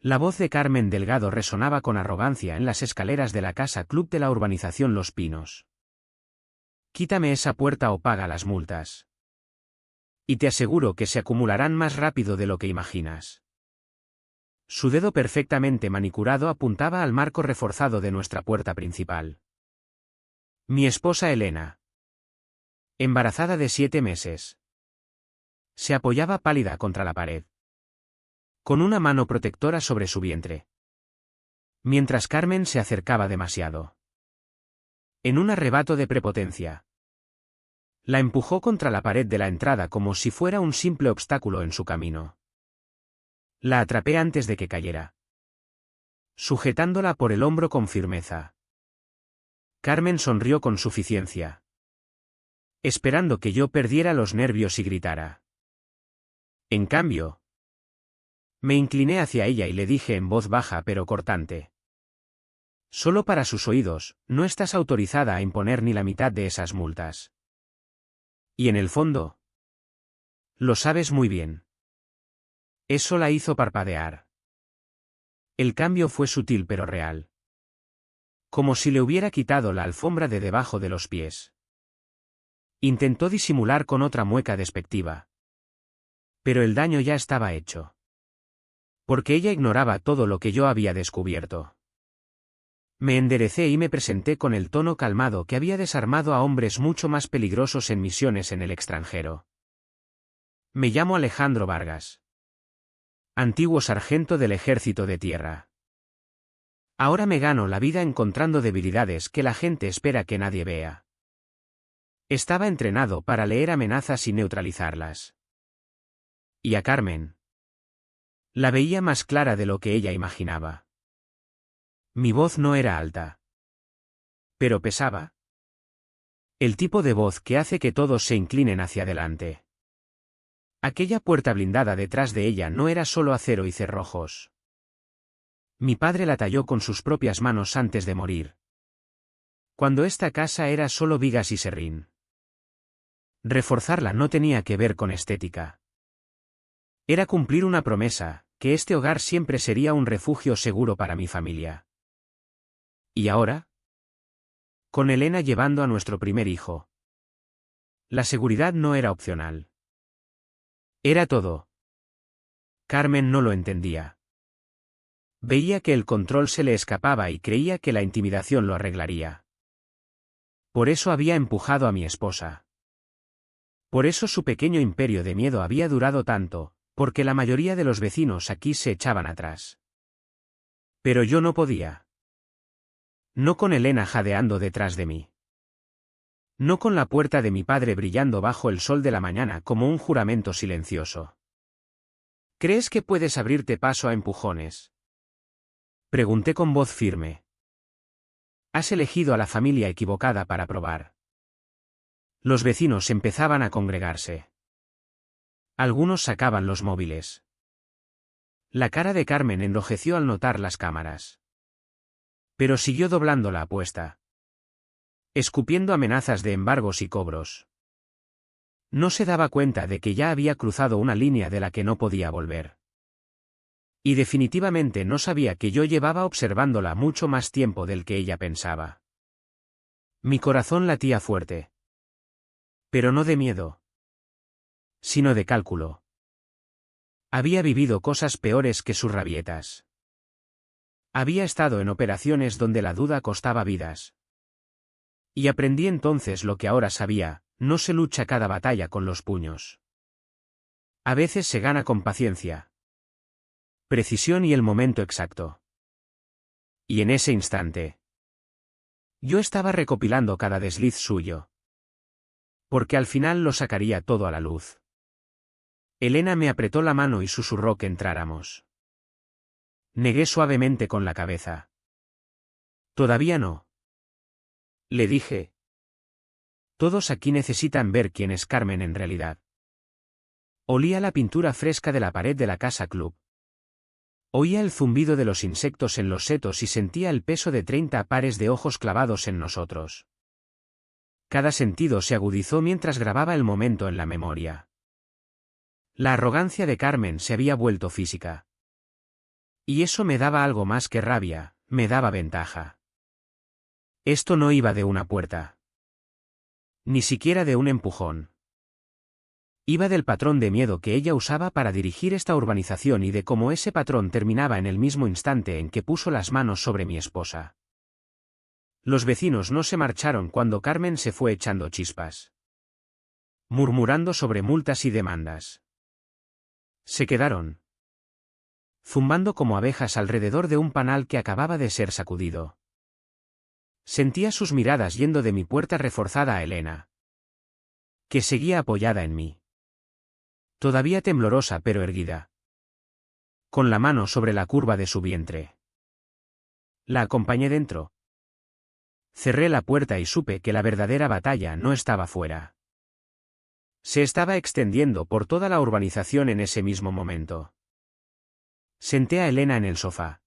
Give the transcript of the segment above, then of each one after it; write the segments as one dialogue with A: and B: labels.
A: La voz de Carmen Delgado resonaba con arrogancia en las escaleras de la casa club de la urbanización Los Pinos. Quítame esa puerta o paga las multas. Y te aseguro que se acumularán más rápido de lo que imaginas. Su dedo perfectamente manicurado apuntaba al marco reforzado de nuestra puerta principal. Mi esposa Elena, embarazada de 7 meses, se apoyaba pálida contra la pared, con una mano protectora sobre su vientre, mientras Carmen se acercaba demasiado. En un arrebato de prepotencia, la empujó contra la pared de la entrada como si fuera un simple obstáculo en su camino. La atrapé antes de que cayera, sujetándola por el hombro con firmeza. Carmen sonrió con suficiencia, esperando que yo perdiera los nervios y gritara. En cambio, me incliné hacia ella y le dije en voz baja pero cortante. Solo para sus oídos, no estás autorizada a imponer ni la mitad de esas multas. Y en el fondo, lo sabes muy bien. Eso la hizo parpadear. El cambio fue sutil pero real. Como si le hubiera quitado la alfombra de debajo de los pies. Intentó disimular con otra mueca despectiva. Pero el daño ya estaba hecho. Porque ella ignoraba todo lo que yo había descubierto. Me enderecé y me presenté con el tono calmado que había desarmado a hombres mucho más peligrosos en misiones en el extranjero. Me llamo Alejandro Vargas. Antiguo sargento del Ejército de Tierra. Ahora me gano la vida encontrando debilidades que la gente espera que nadie vea. Estaba entrenado para leer amenazas y neutralizarlas. Y a Carmen. La veía más clara de lo que ella imaginaba. Mi voz no era alta. Pero pesaba. El tipo de voz que hace que todos se inclinen hacia adelante. Aquella puerta blindada detrás de ella no era solo acero y cerrojos. Mi padre la talló con sus propias manos antes de morir. Cuando esta casa era solo vigas y serrín. Reforzarla no tenía que ver con estética. Era cumplir una promesa, que este hogar siempre sería un refugio seguro para mi familia. ¿Y ahora? Con Elena llevando a nuestro primer hijo. La seguridad no era opcional. Era todo. Carmen no lo entendía. Veía que el control se le escapaba y creía que la intimidación lo arreglaría. Por eso había empujado a mi esposa. Por eso su pequeño imperio de miedo había durado tanto, porque la mayoría de los vecinos aquí se echaban atrás. Pero yo no podía. No con Elena jadeando detrás de mí. No con la puerta de mi padre brillando bajo el sol de la mañana como un juramento silencioso. ¿Crees que puedes abrirte paso a empujones? Pregunté con voz firme. Has elegido a la familia equivocada para probar. Los vecinos empezaban a congregarse. Algunos sacaban los móviles. La cara de Carmen enrojeció al notar las cámaras. Pero siguió doblando la apuesta. Escupiendo amenazas de embargos y cobros. No se daba cuenta de que ya había cruzado una línea de la que no podía volver. Y definitivamente no sabía que yo llevaba observándola mucho más tiempo del que ella pensaba. Mi corazón latía fuerte. Pero no de miedo. Sino de cálculo. Había vivido cosas peores que sus rabietas. Había estado en operaciones donde la duda costaba vidas. Y aprendí entonces lo que ahora sabía, no se lucha cada batalla con los puños. A veces se gana con paciencia. Precisión y el momento exacto. Y en ese instante, yo estaba recopilando cada desliz suyo. Porque al final lo sacaría todo a la luz. Elena me apretó la mano y susurró que entráramos. Negué suavemente con la cabeza. Todavía no. Le dije. Todos aquí necesitan ver quién es Carmen en realidad. Olía la pintura fresca de la pared de la casa club. Oía el zumbido de los insectos en los setos y sentía el peso de 30 pares de ojos clavados en nosotros. Cada sentido se agudizó mientras grababa el momento en la memoria. La arrogancia de Carmen se había vuelto física. Y eso me daba algo más que rabia, me daba ventaja. Esto no iba de una puerta. Ni siquiera de un empujón. Iba del patrón de miedo que ella usaba para dirigir esta urbanización y de cómo ese patrón terminaba en el mismo instante en que puso las manos sobre mi esposa. Los vecinos no se marcharon cuando Carmen se fue echando chispas, murmurando sobre multas y demandas. Se quedaron zumbando como abejas alrededor de un panal que acababa de ser sacudido. Sentía sus miradas yendo de mi puerta reforzada a Elena, que seguía apoyada en mí, todavía temblorosa pero erguida, con la mano sobre la curva de su vientre. La acompañé dentro. Cerré la puerta y supe que la verdadera batalla no estaba fuera. Se estaba extendiendo por toda la urbanización en ese mismo momento. Senté a Elena en el sofá.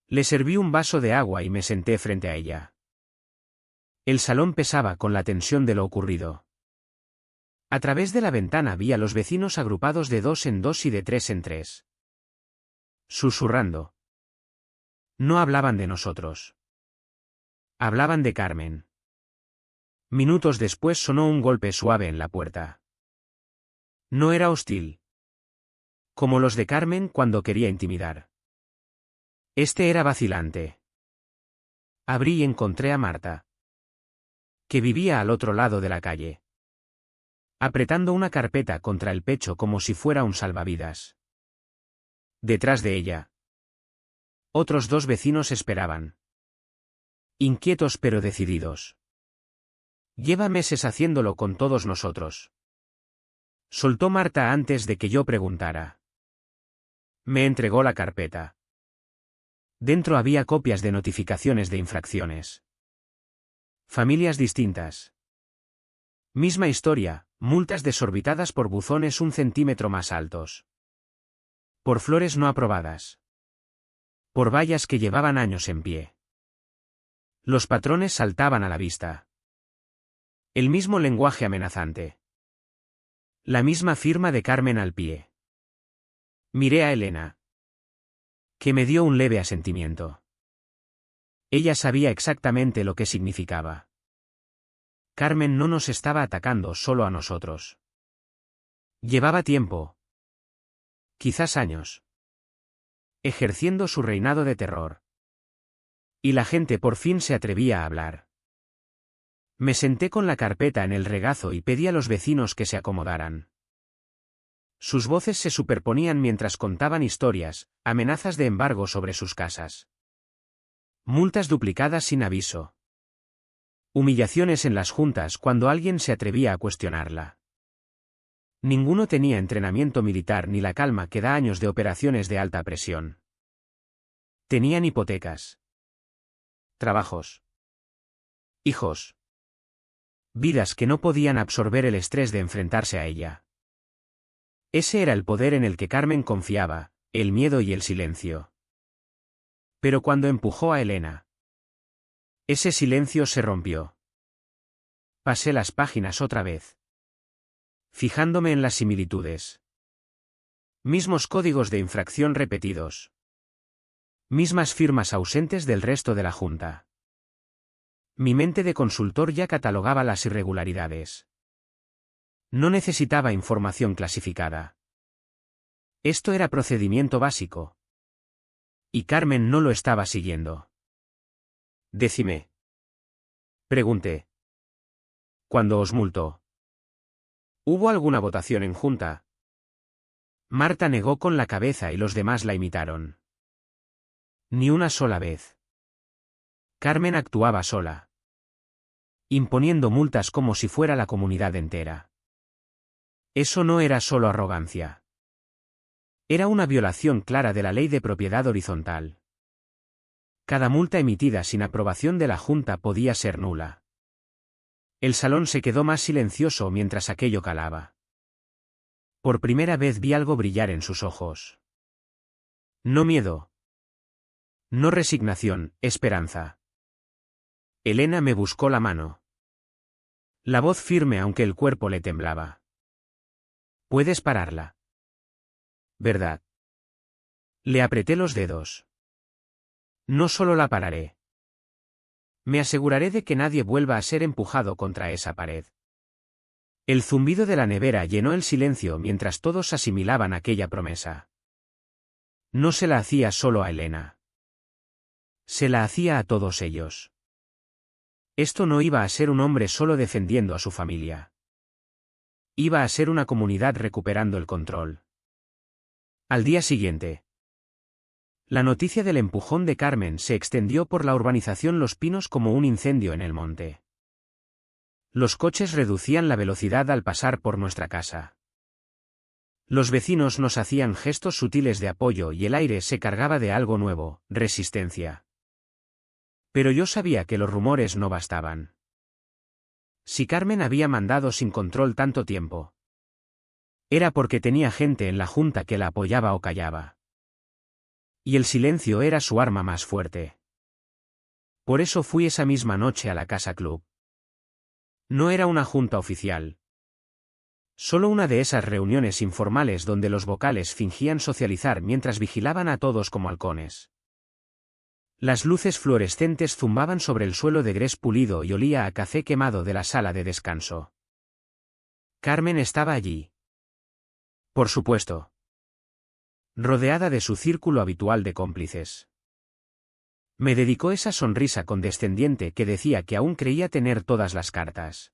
A: Le serví un vaso de agua y me senté frente a ella. El salón pesaba con la tensión de lo ocurrido. A través de la ventana vi a los vecinos agrupados de 2 en 2 y de 3 en 3. Susurrando. No hablaban de nosotros. Hablaban de Carmen. Minutos después sonó un golpe suave en la puerta. No era hostil, como los de Carmen cuando quería intimidar. Este era vacilante. Abrí y encontré a Marta, que vivía al otro lado de la calle, apretando una carpeta contra el pecho como si fuera un salvavidas. Detrás de ella, otros 2 vecinos esperaban, inquietos pero decididos. Lleva meses haciéndolo con todos nosotros, soltó Marta antes de que yo preguntara. Me entregó la carpeta. Dentro había copias de notificaciones de infracciones. Familias distintas. Misma historia, multas desorbitadas por buzones 1 centímetro más altos. Por flores no aprobadas. Por vallas que llevaban años en pie. Los patrones saltaban a la vista. El mismo lenguaje amenazante. La misma firma de Carmen al pie. Miré a Elena, que me dio un leve asentimiento. Ella sabía exactamente lo que significaba. Carmen no nos estaba atacando solo a nosotros. Llevaba tiempo, quizás años, ejerciendo su reinado de terror. Y la gente por fin se atrevía a hablar. Me senté con la carpeta en el regazo y pedí a los vecinos que se acomodaran. Sus voces se superponían mientras contaban historias, amenazas de embargo sobre sus casas. Multas duplicadas sin aviso. Humillaciones en las juntas cuando alguien se atrevía a cuestionarla. Ninguno tenía entrenamiento militar ni la calma que da años de operaciones de alta presión. Tenían hipotecas, trabajos, hijos, vidas que no podían absorber el estrés de enfrentarse a ella. Ese era el poder en el que Carmen confiaba, el miedo y el silencio. Pero cuando empujó a Elena, ese silencio se rompió. Pasé las páginas otra vez, fijándome en las similitudes. Mismos códigos de infracción repetidos. Mismas firmas ausentes del resto de la junta. Mi mente de consultor ya catalogaba las irregularidades. No necesitaba información clasificada. Esto era procedimiento básico. Y Carmen no lo estaba siguiendo. Decime. Pregunté. ¿Cuándo os multó? ¿Hubo alguna votación en junta? Marta negó con la cabeza y los demás la imitaron. Ni una sola vez. Carmen actuaba sola, imponiendo multas como si fuera la comunidad entera. Eso no era solo arrogancia. Era una violación clara de la ley de propiedad horizontal. Cada multa emitida sin aprobación de la Junta podía ser nula. El salón se quedó más silencioso mientras aquello calaba. Por primera vez vi algo brillar en sus ojos. No miedo. No resignación, esperanza. Elena me buscó la mano. La voz firme aunque el cuerpo le temblaba. Puedes pararla. ¿Verdad? Le apreté los dedos. No solo la pararé. Me aseguraré de que nadie vuelva a ser empujado contra esa pared. El zumbido de la nevera llenó el silencio mientras todos asimilaban aquella promesa. No se la hacía solo a Elena. Se la hacía a todos ellos. Esto no iba a ser un hombre solo defendiendo a su familia. Iba a ser una comunidad recuperando el control. Al día siguiente, la noticia del empujón de Carmen se extendió por la urbanización Los Pinos como un incendio en el monte. Los coches reducían la velocidad al pasar por nuestra casa. Los vecinos nos hacían gestos sutiles de apoyo y el aire se cargaba de algo nuevo, resistencia. Pero yo sabía que los rumores no bastaban. Si Carmen había mandado sin control tanto tiempo, era porque tenía gente en la junta que la apoyaba o callaba. Y el silencio era su arma más fuerte. Por eso fui esa misma noche a la casa club. No era una junta oficial. Solo una de esas reuniones informales donde los vocales fingían socializar mientras vigilaban a todos como halcones. Las luces fluorescentes zumbaban sobre el suelo de grés pulido y olía a café quemado de la sala de descanso. Carmen estaba allí. Por supuesto. Rodeada de su círculo habitual de cómplices. Me dedicó esa sonrisa condescendiente que decía que aún creía tener todas las cartas.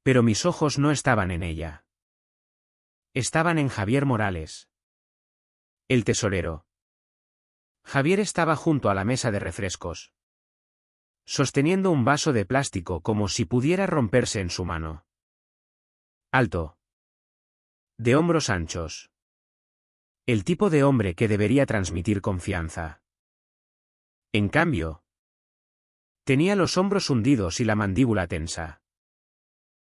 A: Pero mis ojos no estaban en ella. Estaban en Javier Morales. El tesorero. Javier estaba junto a la mesa de refrescos, sosteniendo un vaso de plástico como si pudiera romperse en su mano. Alto. De hombros anchos. El tipo de hombre que debería transmitir confianza. En cambio, tenía los hombros hundidos y la mandíbula tensa.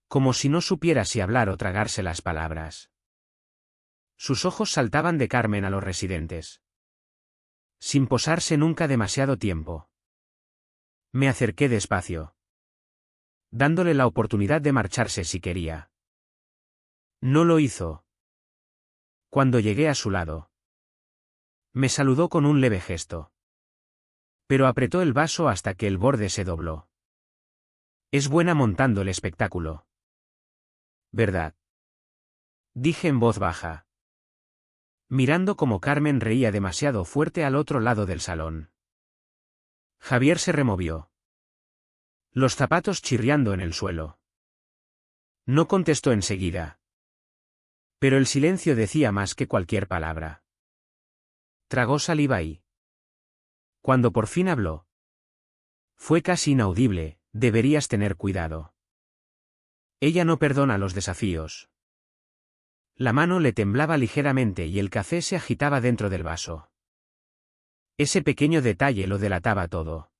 A: Como si no supiera si hablar o tragarse las palabras. Sus ojos saltaban de Carmen a los residentes. Sin posarse nunca demasiado tiempo. Me acerqué despacio, dándole la oportunidad de marcharse si quería. No lo hizo. Cuando llegué a su lado, me saludó con un leve gesto. Pero apretó el vaso hasta que el borde se dobló. Es buena montando el espectáculo. ¿Verdad? Dije en voz baja, mirando como Carmen reía demasiado fuerte al otro lado del salón. Javier se removió, los zapatos chirriando en el suelo. No contestó enseguida. Pero el silencio decía más que cualquier palabra. Tragó saliva y, cuando por fin habló, fue casi inaudible: deberías tener cuidado. Ella no perdona los desafíos. La mano le temblaba ligeramente y el café se agitaba dentro del vaso. Ese pequeño detalle lo delataba todo.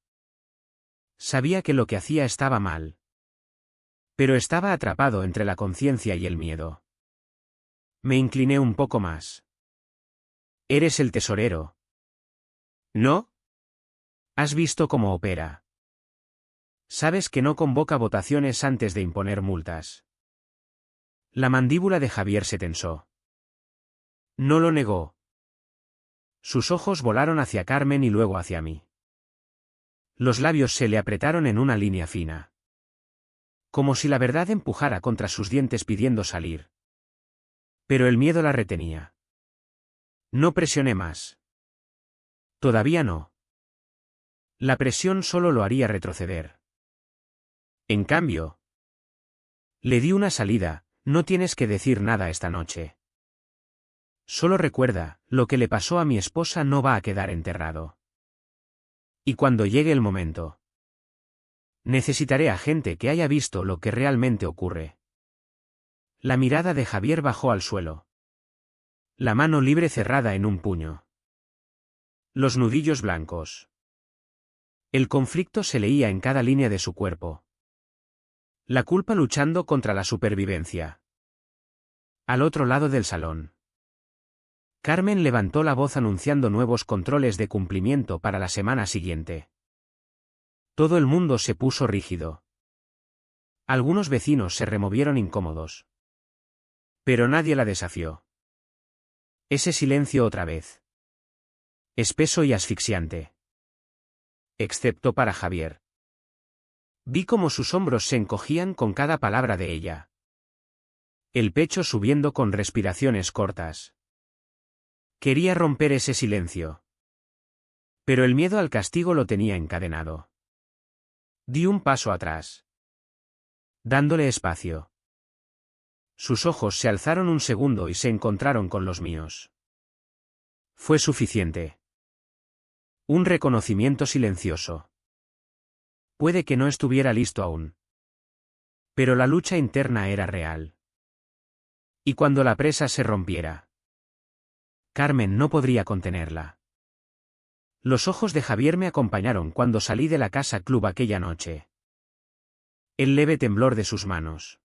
A: Sabía que lo que hacía estaba mal. Pero estaba atrapado entre la conciencia y el miedo. Me incliné un poco más. Eres el tesorero. ¿No? ¿Has visto cómo opera? Sabes que no convoca votaciones antes de imponer multas. La mandíbula de Javier se tensó. No lo negó. Sus ojos volaron hacia Carmen y luego hacia mí. Los labios se le apretaron en una línea fina. Como si la verdad empujara contra sus dientes pidiendo salir. Pero el miedo la retenía. No presioné más. Todavía no. La presión solo lo haría retroceder. En cambio, le di una salida: no tienes que decir nada esta noche. Solo recuerda, lo que le pasó a mi esposa no va a quedar enterrado. Y cuando llegue el momento, necesitaré a gente que haya visto lo que realmente ocurre. La mirada de Javier bajó al suelo. La mano libre cerrada en un puño. Los nudillos blancos. El conflicto se leía en cada línea de su cuerpo. La culpa luchando contra la supervivencia. Al otro lado del salón, Carmen levantó la voz anunciando nuevos controles de cumplimiento para la semana siguiente. Todo el mundo se puso rígido. Algunos vecinos se removieron incómodos. Pero nadie la desafió. Ese silencio otra vez. Espeso y asfixiante. Excepto para Javier. Vi cómo sus hombros se encogían con cada palabra de ella. El pecho subiendo con respiraciones cortas. Quería romper ese silencio. Pero el miedo al castigo lo tenía encadenado. Di un paso atrás, dándole espacio. Sus ojos se alzaron un segundo y se encontraron con los míos. Fue suficiente. Un reconocimiento silencioso. Puede que no estuviera listo aún. Pero la lucha interna era real. Y cuando la presa se rompiera, Carmen no podría contenerla. Los ojos de Javier me acompañaron cuando salí de la casa club aquella noche. El leve temblor de sus manos.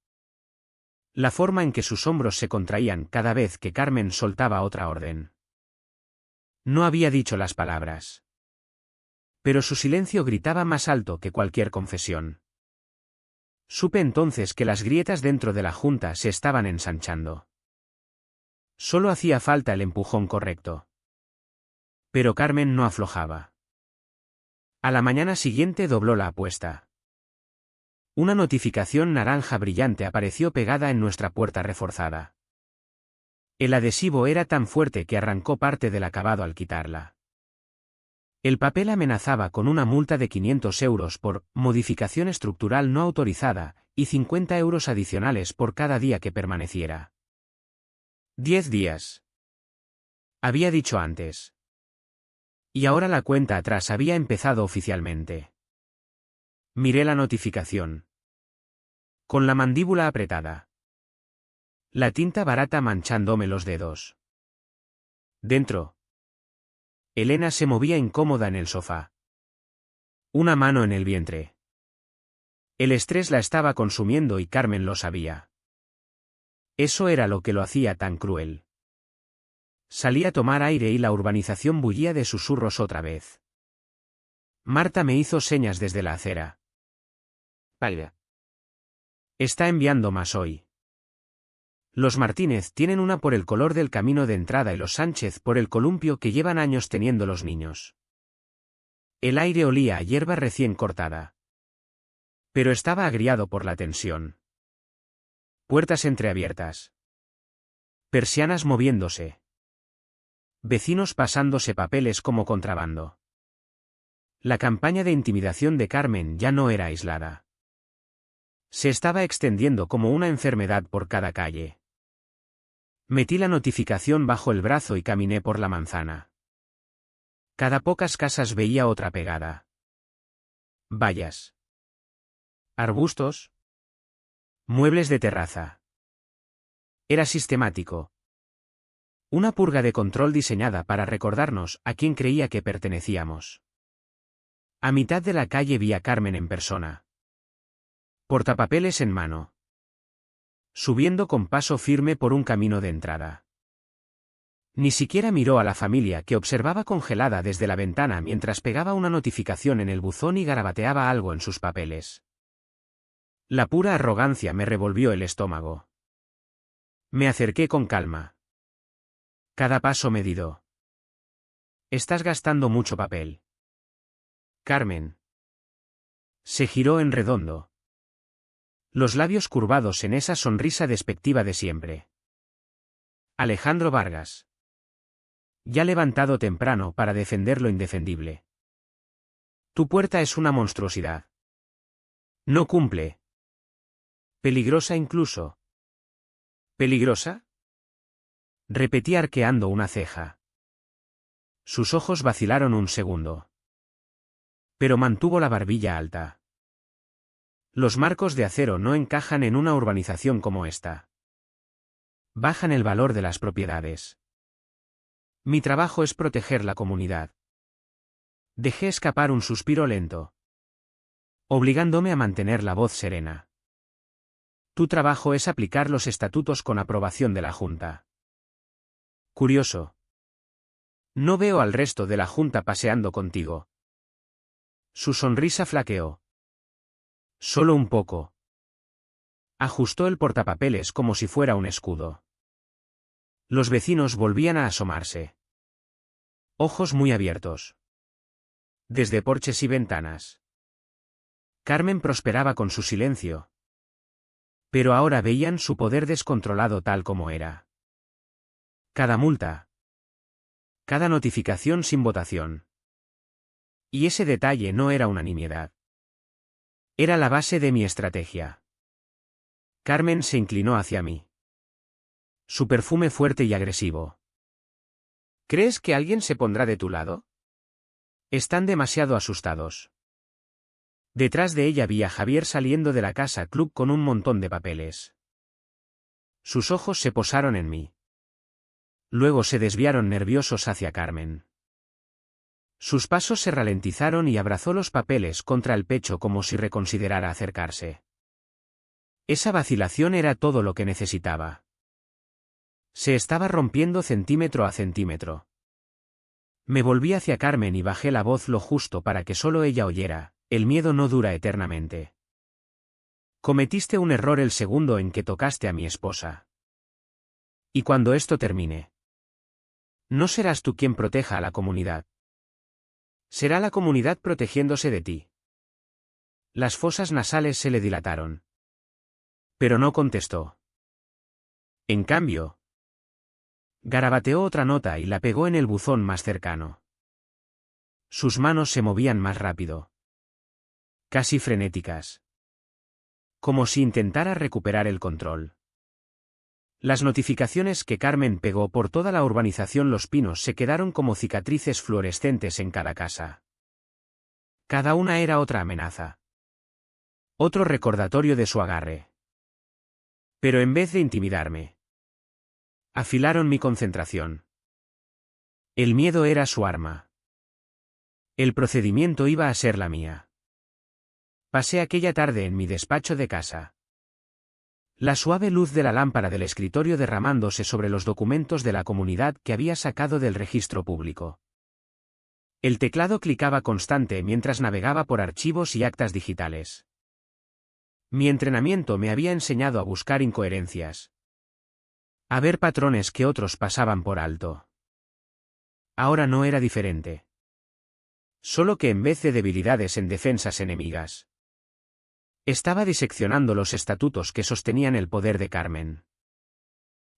A: La forma en que sus hombros se contraían cada vez que Carmen soltaba otra orden. No había dicho las palabras. Pero su silencio gritaba más alto que cualquier confesión. Supe entonces que las grietas dentro de la junta se estaban ensanchando. Solo hacía falta el empujón correcto. Pero Carmen no aflojaba. A la mañana siguiente dobló la apuesta. Una notificación naranja brillante apareció pegada en nuestra puerta reforzada. El adhesivo era tan fuerte que arrancó parte del acabado al quitarla. El papel amenazaba con una multa de 500 euros por modificación estructural no autorizada y 50 euros adicionales por cada día que permaneciera. 10 días. Había dicho antes. Y ahora la cuenta atrás había empezado oficialmente. Miré la notificación. Con la mandíbula apretada. La tinta barata manchándome los dedos. Dentro. Elena se movía incómoda en el sofá. Una mano en el vientre. El estrés la estaba consumiendo y Carmen lo sabía. Eso era lo que lo hacía tan cruel. Salí a tomar aire y la urbanización bullía de susurros otra vez. Marta me hizo señas desde la acera. Vaya. Está enviando más hoy. Los Martínez tienen una por el color del camino de entrada y los Sánchez por el columpio que llevan años teniendo los niños. El aire olía a hierba recién cortada. Pero estaba agriado por la tensión. Puertas entreabiertas. Persianas moviéndose. Vecinos pasándose papeles como contrabando. La campaña de intimidación de Carmen ya no era aislada. Se estaba extendiendo como una enfermedad por cada calle. Metí la notificación bajo el brazo y caminé por la manzana. Cada pocas casas veía otra pegada. Vallas. Arbustos. Muebles de terraza. Era sistemático. Una purga de control diseñada para recordarnos a quién creía que pertenecíamos. A mitad de la calle vi a Carmen en persona. Portapapeles en mano. Subiendo con paso firme por un camino de entrada. Ni siquiera miró a la familia que observaba congelada desde la ventana mientras pegaba una notificación en el buzón y garabateaba algo en sus papeles. La pura arrogancia me revolvió el estómago. Me acerqué con calma. Cada paso medido. Estás gastando mucho papel. Carmen. Se giró en redondo. Los labios curvados en esa sonrisa despectiva de siempre. Alejandro Vargas. Ya levantado temprano para defender lo indefendible. Tu puerta es una monstruosidad. No cumple. Peligrosa incluso. ¿Peligrosa? Repetí arqueando una ceja. Sus ojos vacilaron un segundo. Pero mantuvo la barbilla alta. Los marcos de acero no encajan en una urbanización como esta. Bajan el valor de las propiedades. Mi trabajo es proteger la comunidad. Dejé escapar un suspiro lento, obligándome a mantener la voz serena. Tu trabajo es aplicar los estatutos con aprobación de la Junta. Curioso. No veo al resto de la Junta paseando contigo. Su sonrisa flaqueó. Solo un poco. Ajustó el portapapeles como si fuera un escudo. Los vecinos volvían a asomarse. Ojos muy abiertos. Desde porches y ventanas. Carmen prosperaba con su silencio. Pero ahora veían su poder descontrolado tal como era. Cada multa. Cada notificación sin votación. Y ese detalle no era una nimiedad. Era la base de mi estrategia. Carmen se inclinó hacia mí. Su perfume fuerte y agresivo. ¿Crees que alguien se pondrá de tu lado? Están demasiado asustados. Detrás de ella vi a Javier saliendo de la casa club con un montón de papeles. Sus ojos se posaron en mí. Luego se desviaron nerviosos hacia Carmen. Sus pasos se ralentizaron y abrazó los papeles contra el pecho como si reconsiderara acercarse. Esa vacilación era todo lo que necesitaba. Se estaba rompiendo centímetro a centímetro. Me volví hacia Carmen y bajé la voz lo justo para que solo ella oyera: el miedo no dura eternamente. Cometiste un error el segundo en que tocaste a mi esposa. Y cuando esto termine, no serás tú quien proteja a la comunidad. Será la comunidad protegiéndose de ti. Las fosas nasales se le dilataron. Pero no contestó. En cambio, garabateó otra nota y la pegó en el buzón más cercano. Sus manos se movían más rápido. Casi frenéticas. Como si intentara recuperar el control. Las notificaciones que Carmen pegó por toda la urbanización Los Pinos se quedaron como cicatrices fluorescentes en cada casa. Cada una era otra amenaza. Otro recordatorio de su agarre. Pero en vez de intimidarme, afilaron mi concentración. El miedo era su arma. El procedimiento iba a ser la mía. Pasé aquella tarde en mi despacho de casa. La suave luz de la lámpara del escritorio derramándose sobre los documentos de la comunidad que había sacado del registro público. El teclado clicaba constante mientras navegaba por archivos y actas digitales. Mi entrenamiento me había enseñado a buscar incoherencias. A ver patrones que otros pasaban por alto. Ahora no era diferente. Solo que en vez de debilidades en defensas enemigas, estaba diseccionando los estatutos que sostenían el poder de Carmen.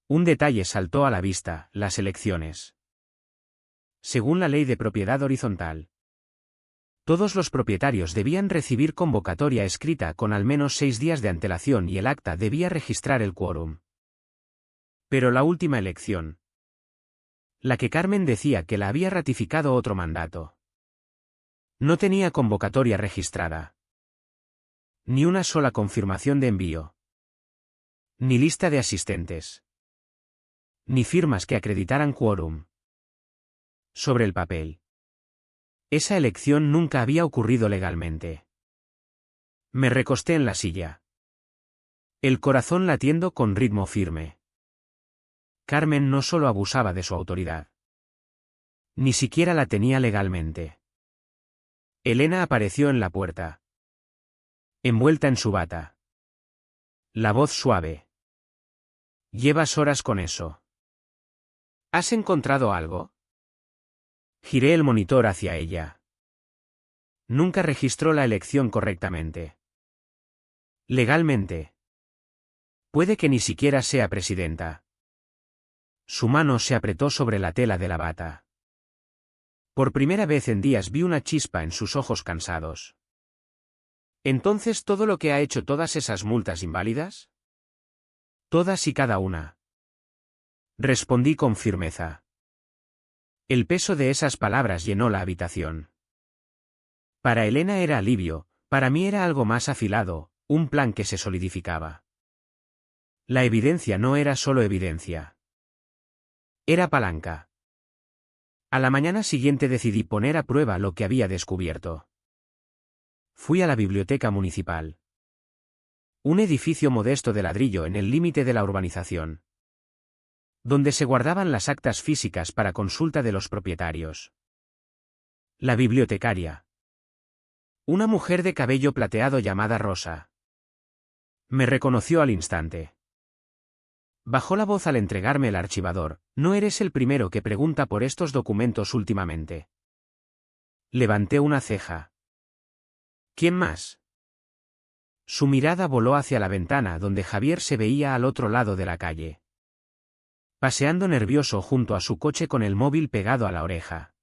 A: Un detalle saltó a la vista: las elecciones. Según la ley de propiedad horizontal, todos los propietarios debían recibir convocatoria escrita con al menos 6 días de antelación y el acta debía registrar el quórum. Pero la última elección, la que Carmen decía que la había ratificado otro mandato, no tenía convocatoria registrada. Ni una sola confirmación de envío. Ni lista de asistentes. Ni firmas que acreditaran quórum. Sobre el papel. Esa elección nunca había ocurrido legalmente. Me recosté en la silla. El corazón latiendo con ritmo firme. Carmen no solo abusaba de su autoridad. Ni siquiera la tenía legalmente. Elena apareció en la puerta. Envuelta en su bata. La voz suave. ¿Llevas horas con eso? ¿Has encontrado algo? Giré el monitor hacia ella. Nunca registró la elección correctamente. Legalmente. Puede que ni siquiera sea presidenta. Su mano se apretó sobre la tela de la bata. Por primera vez en días vi una chispa en sus ojos cansados. ¿Entonces todo lo que ha hecho todas esas multas inválidas? Todas y cada una. Respondí con firmeza. El peso de esas palabras llenó la habitación. Para Elena era alivio, para mí era algo más afilado, un plan que se solidificaba. La evidencia no era solo evidencia. Era palanca. A la mañana siguiente decidí poner a prueba lo que había descubierto. Fui a la biblioteca municipal. Un edificio modesto de ladrillo en el límite de la urbanización, donde se guardaban las actas físicas para consulta de los propietarios. La bibliotecaria. Una mujer de cabello plateado llamada Rosa. Me reconoció al instante. Bajó la voz al entregarme el archivador. No eres el primero que pregunta por estos documentos últimamente. Levanté una ceja. ¿Quién más? Su mirada voló hacia la ventana donde Javier se veía al otro lado de la calle, paseando nervioso junto a su coche con el móvil pegado a la oreja.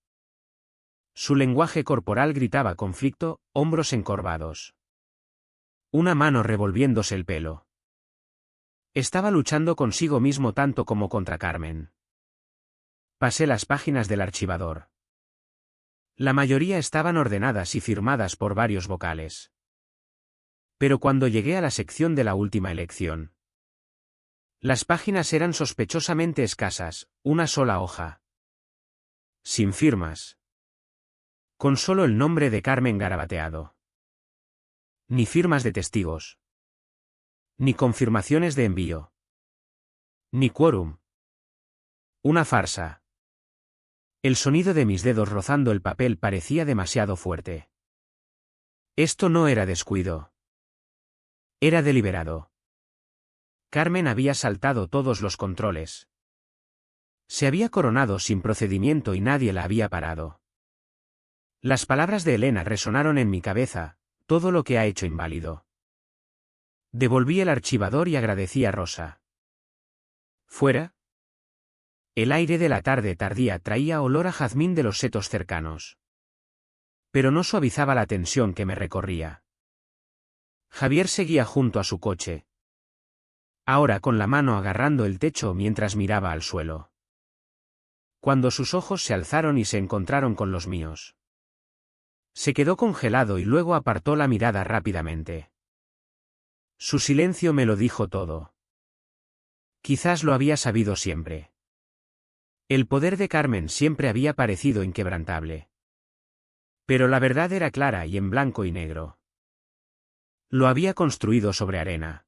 A: Su lenguaje corporal gritaba conflicto, hombros encorvados. Una mano revolviéndose el pelo. Estaba luchando consigo mismo tanto como contra Carmen. Pasé las páginas del archivador. La mayoría estaban ordenadas y firmadas por varios vocales. Pero cuando llegué a la sección de la última elección, las páginas eran sospechosamente escasas, una sola hoja. Sin firmas. Con solo el nombre de Carmen garabateado. Ni firmas de testigos. Ni confirmaciones de envío. Ni quórum. Una farsa. El sonido de mis dedos rozando el papel parecía demasiado fuerte. Esto no era descuido. Era deliberado. Carmen había saltado todos los controles. Se había coronado sin procedimiento y nadie la había parado. Las palabras de Elena resonaron en mi cabeza, todo lo que ha hecho inválido. Devolví el archivador y agradecí a Rosa. ¿Fuera? El aire de la tarde tardía traía olor a jazmín de los setos cercanos. Pero no suavizaba la tensión que me recorría. Javier seguía junto a su coche. Ahora con la mano agarrando el techo mientras miraba al suelo. Cuando sus ojos se alzaron y se encontraron con los míos. Se quedó congelado y luego apartó la mirada rápidamente. Su silencio me lo dijo todo. Quizás lo había sabido siempre. El poder de Carmen siempre había parecido inquebrantable. Pero la verdad era clara y en blanco y negro. Lo había construido sobre arena.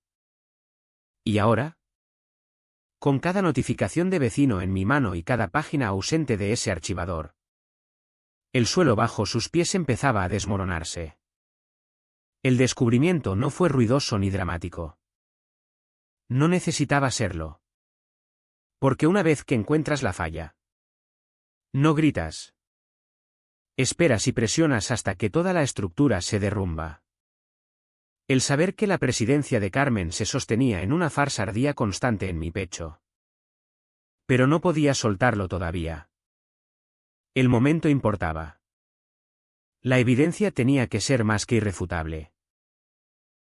A: ¿Y ahora? Con cada notificación de vecino en mi mano y cada página ausente de ese archivador. El suelo bajo sus pies empezaba a desmoronarse. El descubrimiento no fue ruidoso ni dramático. No necesitaba serlo. Porque una vez que encuentras la falla, no gritas. Esperas y presionas hasta que toda la estructura se derrumba. El saber que la presidencia de Carmen se sostenía en una farsa ardía constante en mi pecho. Pero no podía soltarlo todavía. El momento importaba. La evidencia tenía que ser más que irrefutable.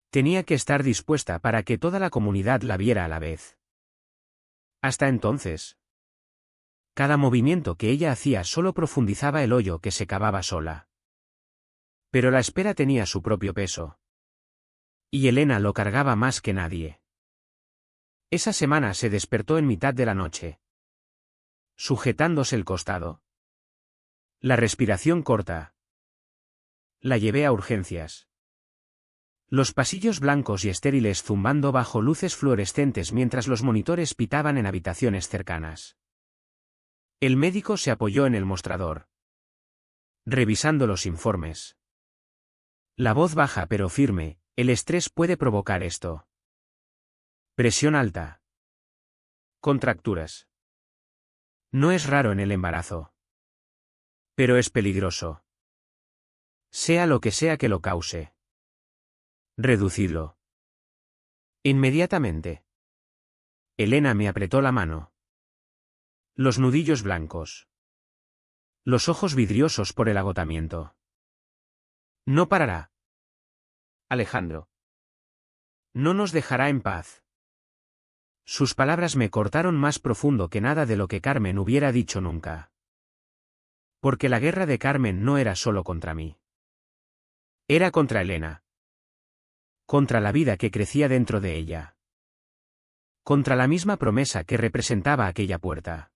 A: Tenía que estar dispuesta para que toda la comunidad la viera a la vez. Hasta entonces, cada movimiento que ella hacía solo profundizaba el hoyo que se cavaba sola. Pero la espera tenía su propio peso. Y Elena lo cargaba más que nadie. Esa semana se despertó en mitad de la noche, sujetándose el costado. La respiración corta. La llevé a urgencias. Los pasillos blancos y estériles zumbando bajo luces fluorescentes mientras los monitores pitaban en habitaciones cercanas. El médico se apoyó en el mostrador, revisando los informes. La voz baja pero firme, el estrés puede provocar esto. Presión alta. Contracturas. No es raro en el embarazo. Pero es peligroso. Sea lo que sea que lo cause. Reducidlo. Inmediatamente. Elena me apretó la mano. Los nudillos blancos. Los ojos vidriosos por el agotamiento. No parará. Alejandro. No nos dejará en paz. Sus palabras me cortaron más profundo que nada de lo que Carmen hubiera dicho nunca. Porque la guerra de Carmen no era solo contra mí. Era contra Elena. Contra la vida que crecía dentro de ella. Contra la misma promesa que representaba aquella puerta.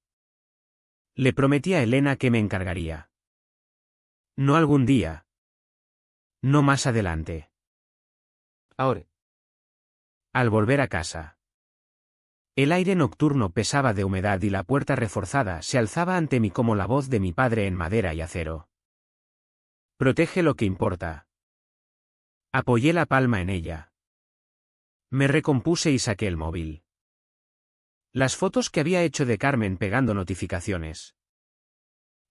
A: Le prometí a Elena que me encargaría. No algún día. No más adelante. Ahora. Al volver a casa. El aire nocturno pesaba de humedad y la puerta reforzada se alzaba ante mí como la voz de mi padre en madera y acero. Protege lo que importa. Apoyé la palma en ella. Me recompuse y saqué el móvil. Las fotos que había hecho de Carmen pegando notificaciones.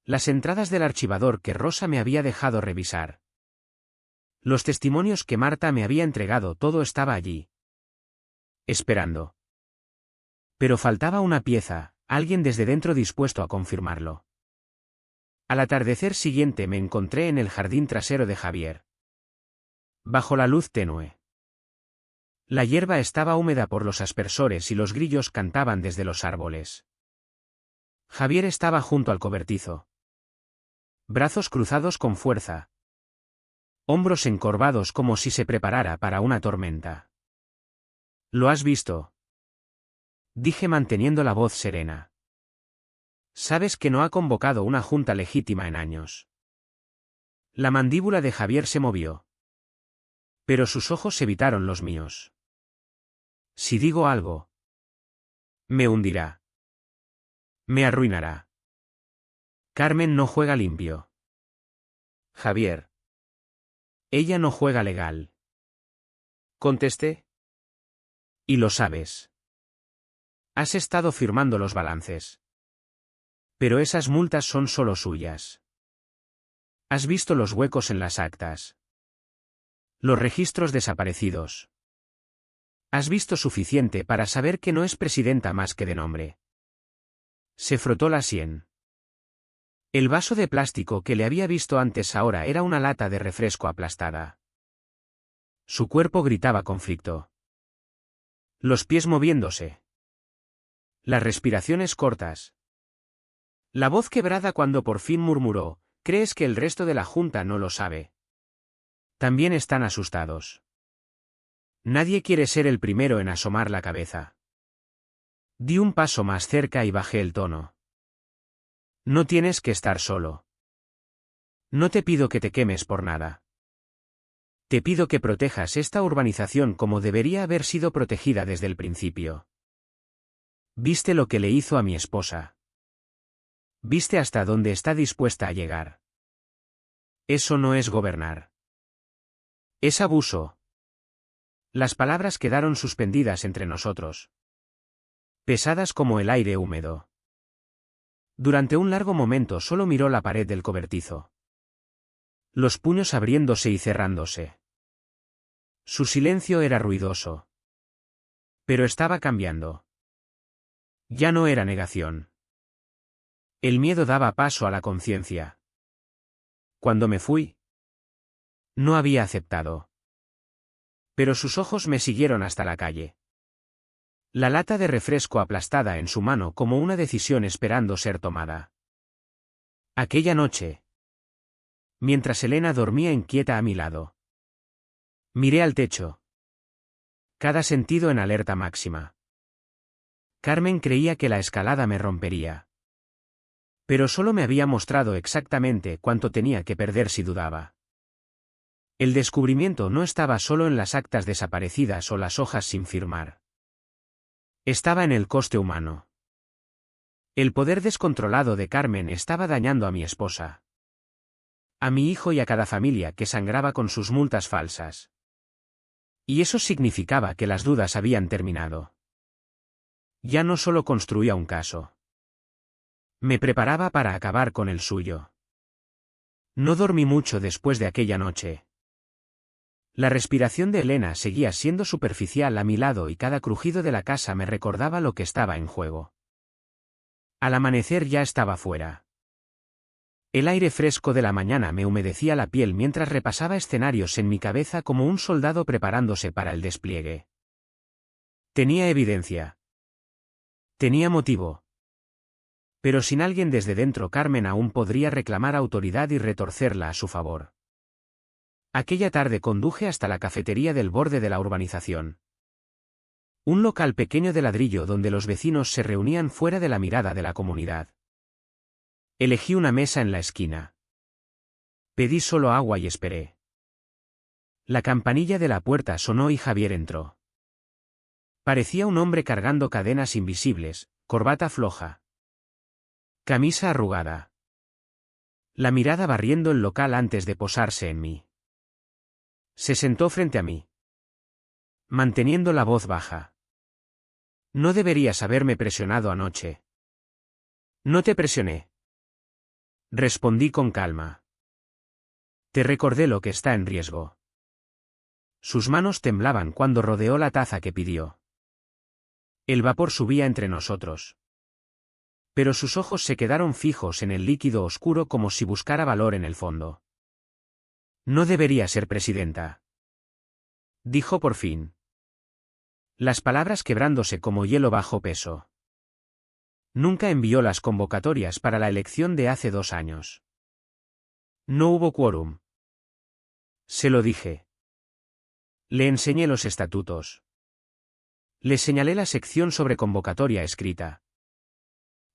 A: Las entradas del archivador que Rosa me había dejado revisar. Los testimonios que Marta me había entregado, todo estaba allí. Esperando. Pero faltaba una pieza, alguien desde dentro dispuesto a confirmarlo. Al atardecer siguiente me encontré en el jardín trasero de Javier. Bajo la luz tenue. La hierba estaba húmeda por los aspersores y los grillos cantaban desde los árboles. Javier estaba junto al cobertizo. Brazos cruzados con fuerza. Hombros encorvados como si se preparara para una tormenta. ¿Lo has visto?, dije manteniendo la voz serena. Sabes que no ha convocado una junta legítima en años. La mandíbula de Javier se movió. Pero sus ojos evitaron los míos. Si digo algo, me hundirá. Me arruinará. Carmen no juega limpio. Javier. Ella no juega legal. Contesté. Y lo sabes. Has estado firmando los balances. Pero esas multas son solo suyas. Has visto los huecos en las actas. Los registros desaparecidos. Has visto suficiente para saber que no es presidenta más que de nombre. Se frotó la sien. El vaso de plástico que le había visto antes ahora era una lata de refresco aplastada. Su cuerpo gritaba conflicto. Los pies moviéndose. Las respiraciones cortas. La voz quebrada cuando por fin murmuró: ¿crees que el resto de la junta no lo sabe? También están asustados. Nadie quiere ser el primero en asomar la cabeza. Di un paso más cerca y bajé el tono. No tienes que estar solo. No te pido que te quemes por nada. Te pido que protejas esta urbanización como debería haber sido protegida desde el principio. ¿Viste lo que le hizo a mi esposa? ¿Viste hasta dónde está dispuesta a llegar? Eso no es gobernar. Es abuso. Las palabras quedaron suspendidas entre nosotros. Pesadas como el aire húmedo. Durante un largo momento solo miró la pared del cobertizo. Los puños abriéndose y cerrándose. Su silencio era ruidoso. Pero estaba cambiando. Ya no era negación. El miedo daba paso a la conciencia. Cuando me fui, no había aceptado. Pero sus ojos me siguieron hasta la calle. La lata de refresco aplastada en su mano como una decisión esperando ser tomada. Aquella noche, mientras Elena dormía inquieta a mi lado, miré al techo. Cada sentido en alerta máxima. Carmen creía que la escalada me rompería. Pero solo me había mostrado exactamente cuánto tenía que perder si dudaba. El descubrimiento no estaba solo en las actas desaparecidas o las hojas sin firmar. Estaba en el coste humano. El poder descontrolado de Carmen estaba dañando a mi esposa. A mi hijo y a cada familia que sangraba con sus multas falsas. Y eso significaba que las dudas habían terminado. Ya no solo construía un caso. Me preparaba para acabar con el suyo. No dormí mucho después de aquella noche. La respiración de Elena seguía siendo superficial a mi lado y cada crujido de la casa me recordaba lo que estaba en juego. Al amanecer ya estaba fuera. El aire fresco de la mañana me humedecía la piel mientras repasaba escenarios en mi cabeza como un soldado preparándose para el despliegue. Tenía evidencia. Tenía motivo. Pero sin alguien desde dentro, Carmen aún podría reclamar autoridad y retorcerla a su favor. Aquella tarde conduje hasta la cafetería del borde de la urbanización. Un local pequeño de ladrillo donde los vecinos se reunían fuera de la mirada de la comunidad. Elegí una mesa en la esquina. Pedí solo agua y esperé. La campanilla de la puerta sonó y Javier entró. Parecía un hombre cargando cadenas invisibles, corbata floja. Camisa arrugada. La mirada barriendo el local antes de posarse en mí. Se sentó frente a mí. Manteniendo la voz baja. No deberías haberme presionado anoche. No te presioné. Respondí con calma. Te recordé lo que está en riesgo. Sus manos temblaban cuando rodeó la taza que pidió. El vapor subía entre nosotros. Pero sus ojos se quedaron fijos en el líquido oscuro como si buscara valor en el fondo. No debería ser presidenta. Dijo por fin. Las palabras quebrándose como hielo bajo peso. Nunca envió las convocatorias para la elección de hace 2 años. No hubo quórum. Se lo dije. Le enseñé los estatutos. Le señalé la sección sobre convocatoria escrita.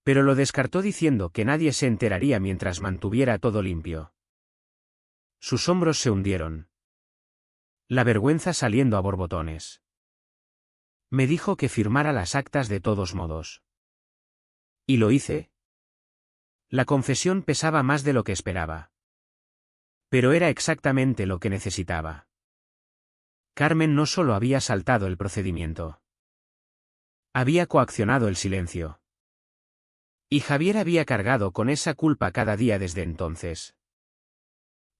A: Pero lo descartó diciendo que nadie se enteraría mientras mantuviera todo limpio. Sus hombros se hundieron. La vergüenza saliendo a borbotones. Me dijo que firmara las actas de todos modos. Y lo hice. La confesión pesaba más de lo que esperaba. Pero era exactamente lo que necesitaba. Carmen no solo había saltado el procedimiento. Había coaccionado el silencio. Y Javier había cargado con esa culpa cada día desde entonces.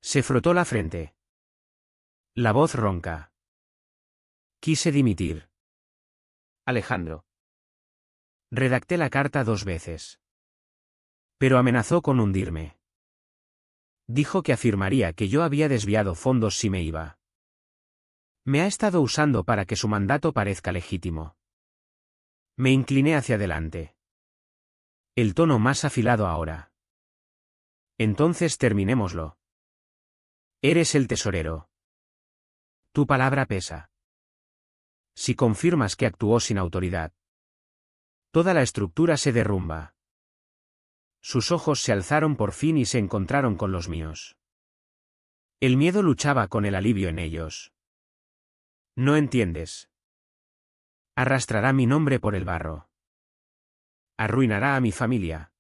A: Se frotó la frente. La voz ronca. Quise dimitir. Alejandro. Redacté la carta 2 veces. Pero amenazó con hundirme. Dijo que afirmaría que yo había desviado fondos si me iba. Me ha estado usando para que su mandato parezca legítimo. Me incliné hacia adelante. El tono más afilado ahora. Entonces terminémoslo. Eres el tesorero. Tu palabra pesa. Si confirmas que actuó sin autoridad, toda la estructura se derrumba. Sus ojos se alzaron por fin y se encontraron con los míos. El miedo luchaba con el alivio en ellos. No entiendes. Arrastrará mi nombre por el barro. Arruinará a mi familia.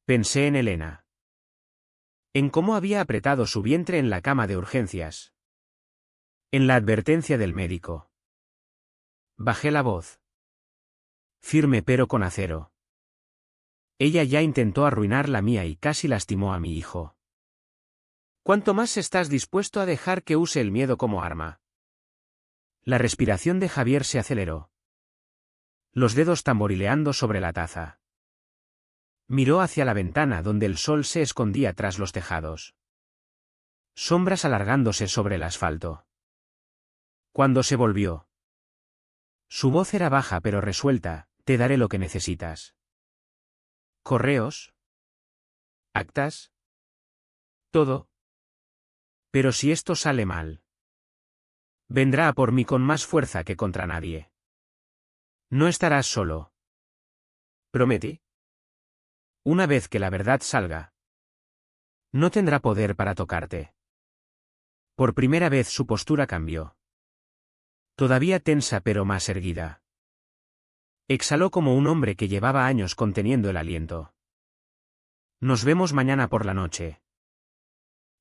A: Pensé en Elena. En cómo había apretado su vientre en la cama de urgencias. En la advertencia del médico. Bajé la voz. Firme pero con acero. Ella ya intentó arruinar la mía y casi lastimó a mi hijo. ¿Cuánto más estás dispuesto a dejar que use el miedo como arma? La respiración de Javier se aceleró. Los dedos tamborileando sobre la taza. Miró hacia la ventana donde el sol se escondía tras los tejados. Sombras alargándose sobre el asfalto. Cuando se volvió. Su voz era baja pero resuelta, te daré lo que necesitas. ¿Correos? ¿Actas? Todo. Pero si esto sale mal. Vendrá a por mí con más fuerza que contra nadie. No estarás solo. ¿Prometí? Una vez que la verdad salga. No tendrá poder para tocarte. Por primera vez su postura cambió. Todavía tensa pero más erguida. Exhaló como un hombre que llevaba años conteniendo el aliento. Nos vemos mañana por la noche.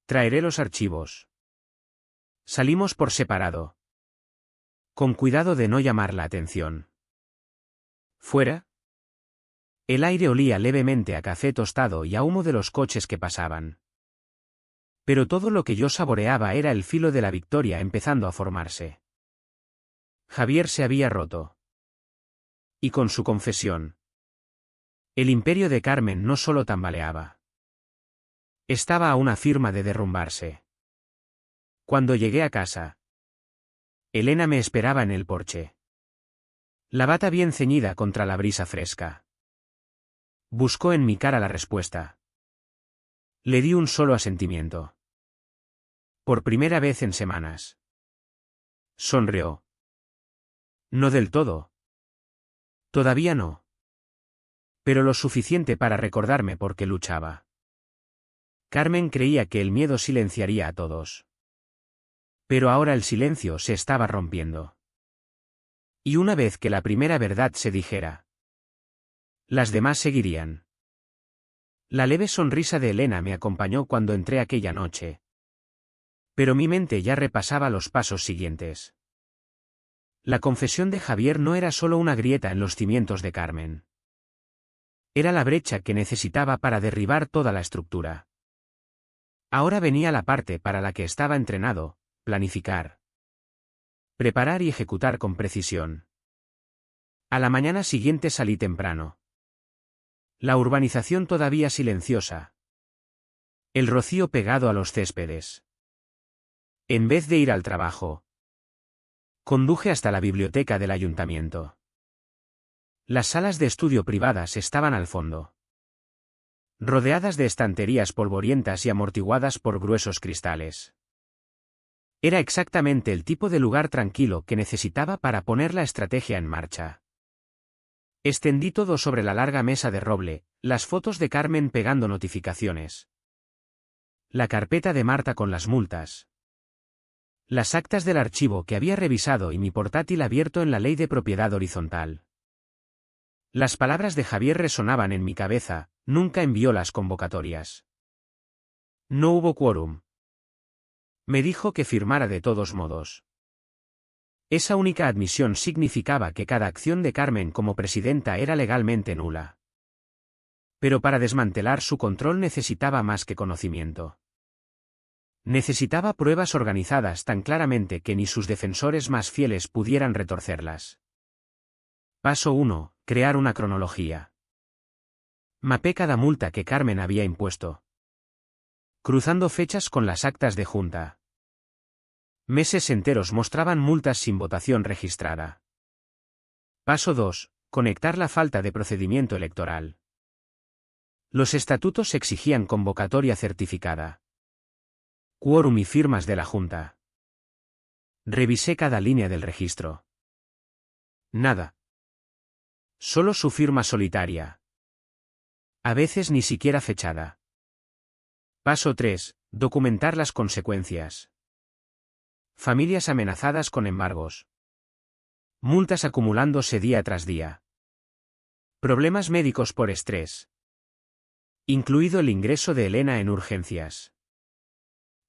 A: Traeré los archivos. Salimos por separado. Con cuidado de no llamar la atención. ¿Fuera? El aire olía levemente a café tostado y a humo de los coches que pasaban. Pero todo lo que yo saboreaba era el filo de la victoria empezando a formarse. Javier se había roto. Y con su confesión. El imperio de Carmen no solo tambaleaba. Estaba a una firma de derrumbarse. Cuando llegué a casa. Elena me esperaba en el porche. La bata bien ceñida contra la brisa fresca. Buscó en mi cara la respuesta. Le di un solo asentimiento. Por primera vez en semanas. Sonrió. No del todo. Todavía no. Pero lo suficiente para recordarme por qué luchaba. Carmen creía que el miedo silenciaría a todos. Pero ahora el silencio se estaba rompiendo. Y una vez que la primera verdad se dijera, las demás seguirían. La leve sonrisa de Elena me acompañó cuando entré aquella noche. Pero mi mente ya repasaba los pasos siguientes. La confesión de Javier no era solo una grieta en los cimientos de Carmen. Era la brecha que necesitaba para derribar toda la estructura. Ahora venía la parte para la que estaba entrenado: planificar, preparar y ejecutar con precisión. A la mañana siguiente salí temprano. La urbanización todavía silenciosa. El rocío pegado a los céspedes. En vez de ir al trabajo, conduje hasta la biblioteca del ayuntamiento. Las salas de estudio privadas estaban al fondo, rodeadas de estanterías polvorientas y amortiguadas por gruesos cristales. Era exactamente el tipo de lugar tranquilo que necesitaba para poner la estrategia en marcha. Extendí todo sobre la larga mesa de roble, las fotos de Carmen pegando notificaciones, la carpeta de Marta con las multas, las actas del archivo que había revisado y mi portátil abierto en la ley de propiedad horizontal. Las palabras de Javier resonaban en mi cabeza: nunca envió las convocatorias. No hubo quórum. Me dijo que firmara de todos modos. Esa única admisión significaba que cada acción de Carmen como presidenta era legalmente nula. Pero para desmantelar su control necesitaba más que conocimiento. Necesitaba pruebas organizadas tan claramente que ni sus defensores más fieles pudieran retorcerlas. Paso 1. Crear una cronología. Mapé cada multa que Carmen había impuesto, cruzando fechas con las actas de junta. Meses enteros mostraban multas sin votación registrada. Paso 2. Conectar la falta de procedimiento electoral. Los estatutos exigían convocatoria certificada, quórum y firmas de la Junta. Revisé cada línea del registro. Nada. Solo su firma solitaria. A veces ni siquiera fechada. Paso 3. Documentar las consecuencias. Familias amenazadas con embargos. Multas acumulándose día tras día. Problemas médicos por estrés, incluido el ingreso de Elena en urgencias.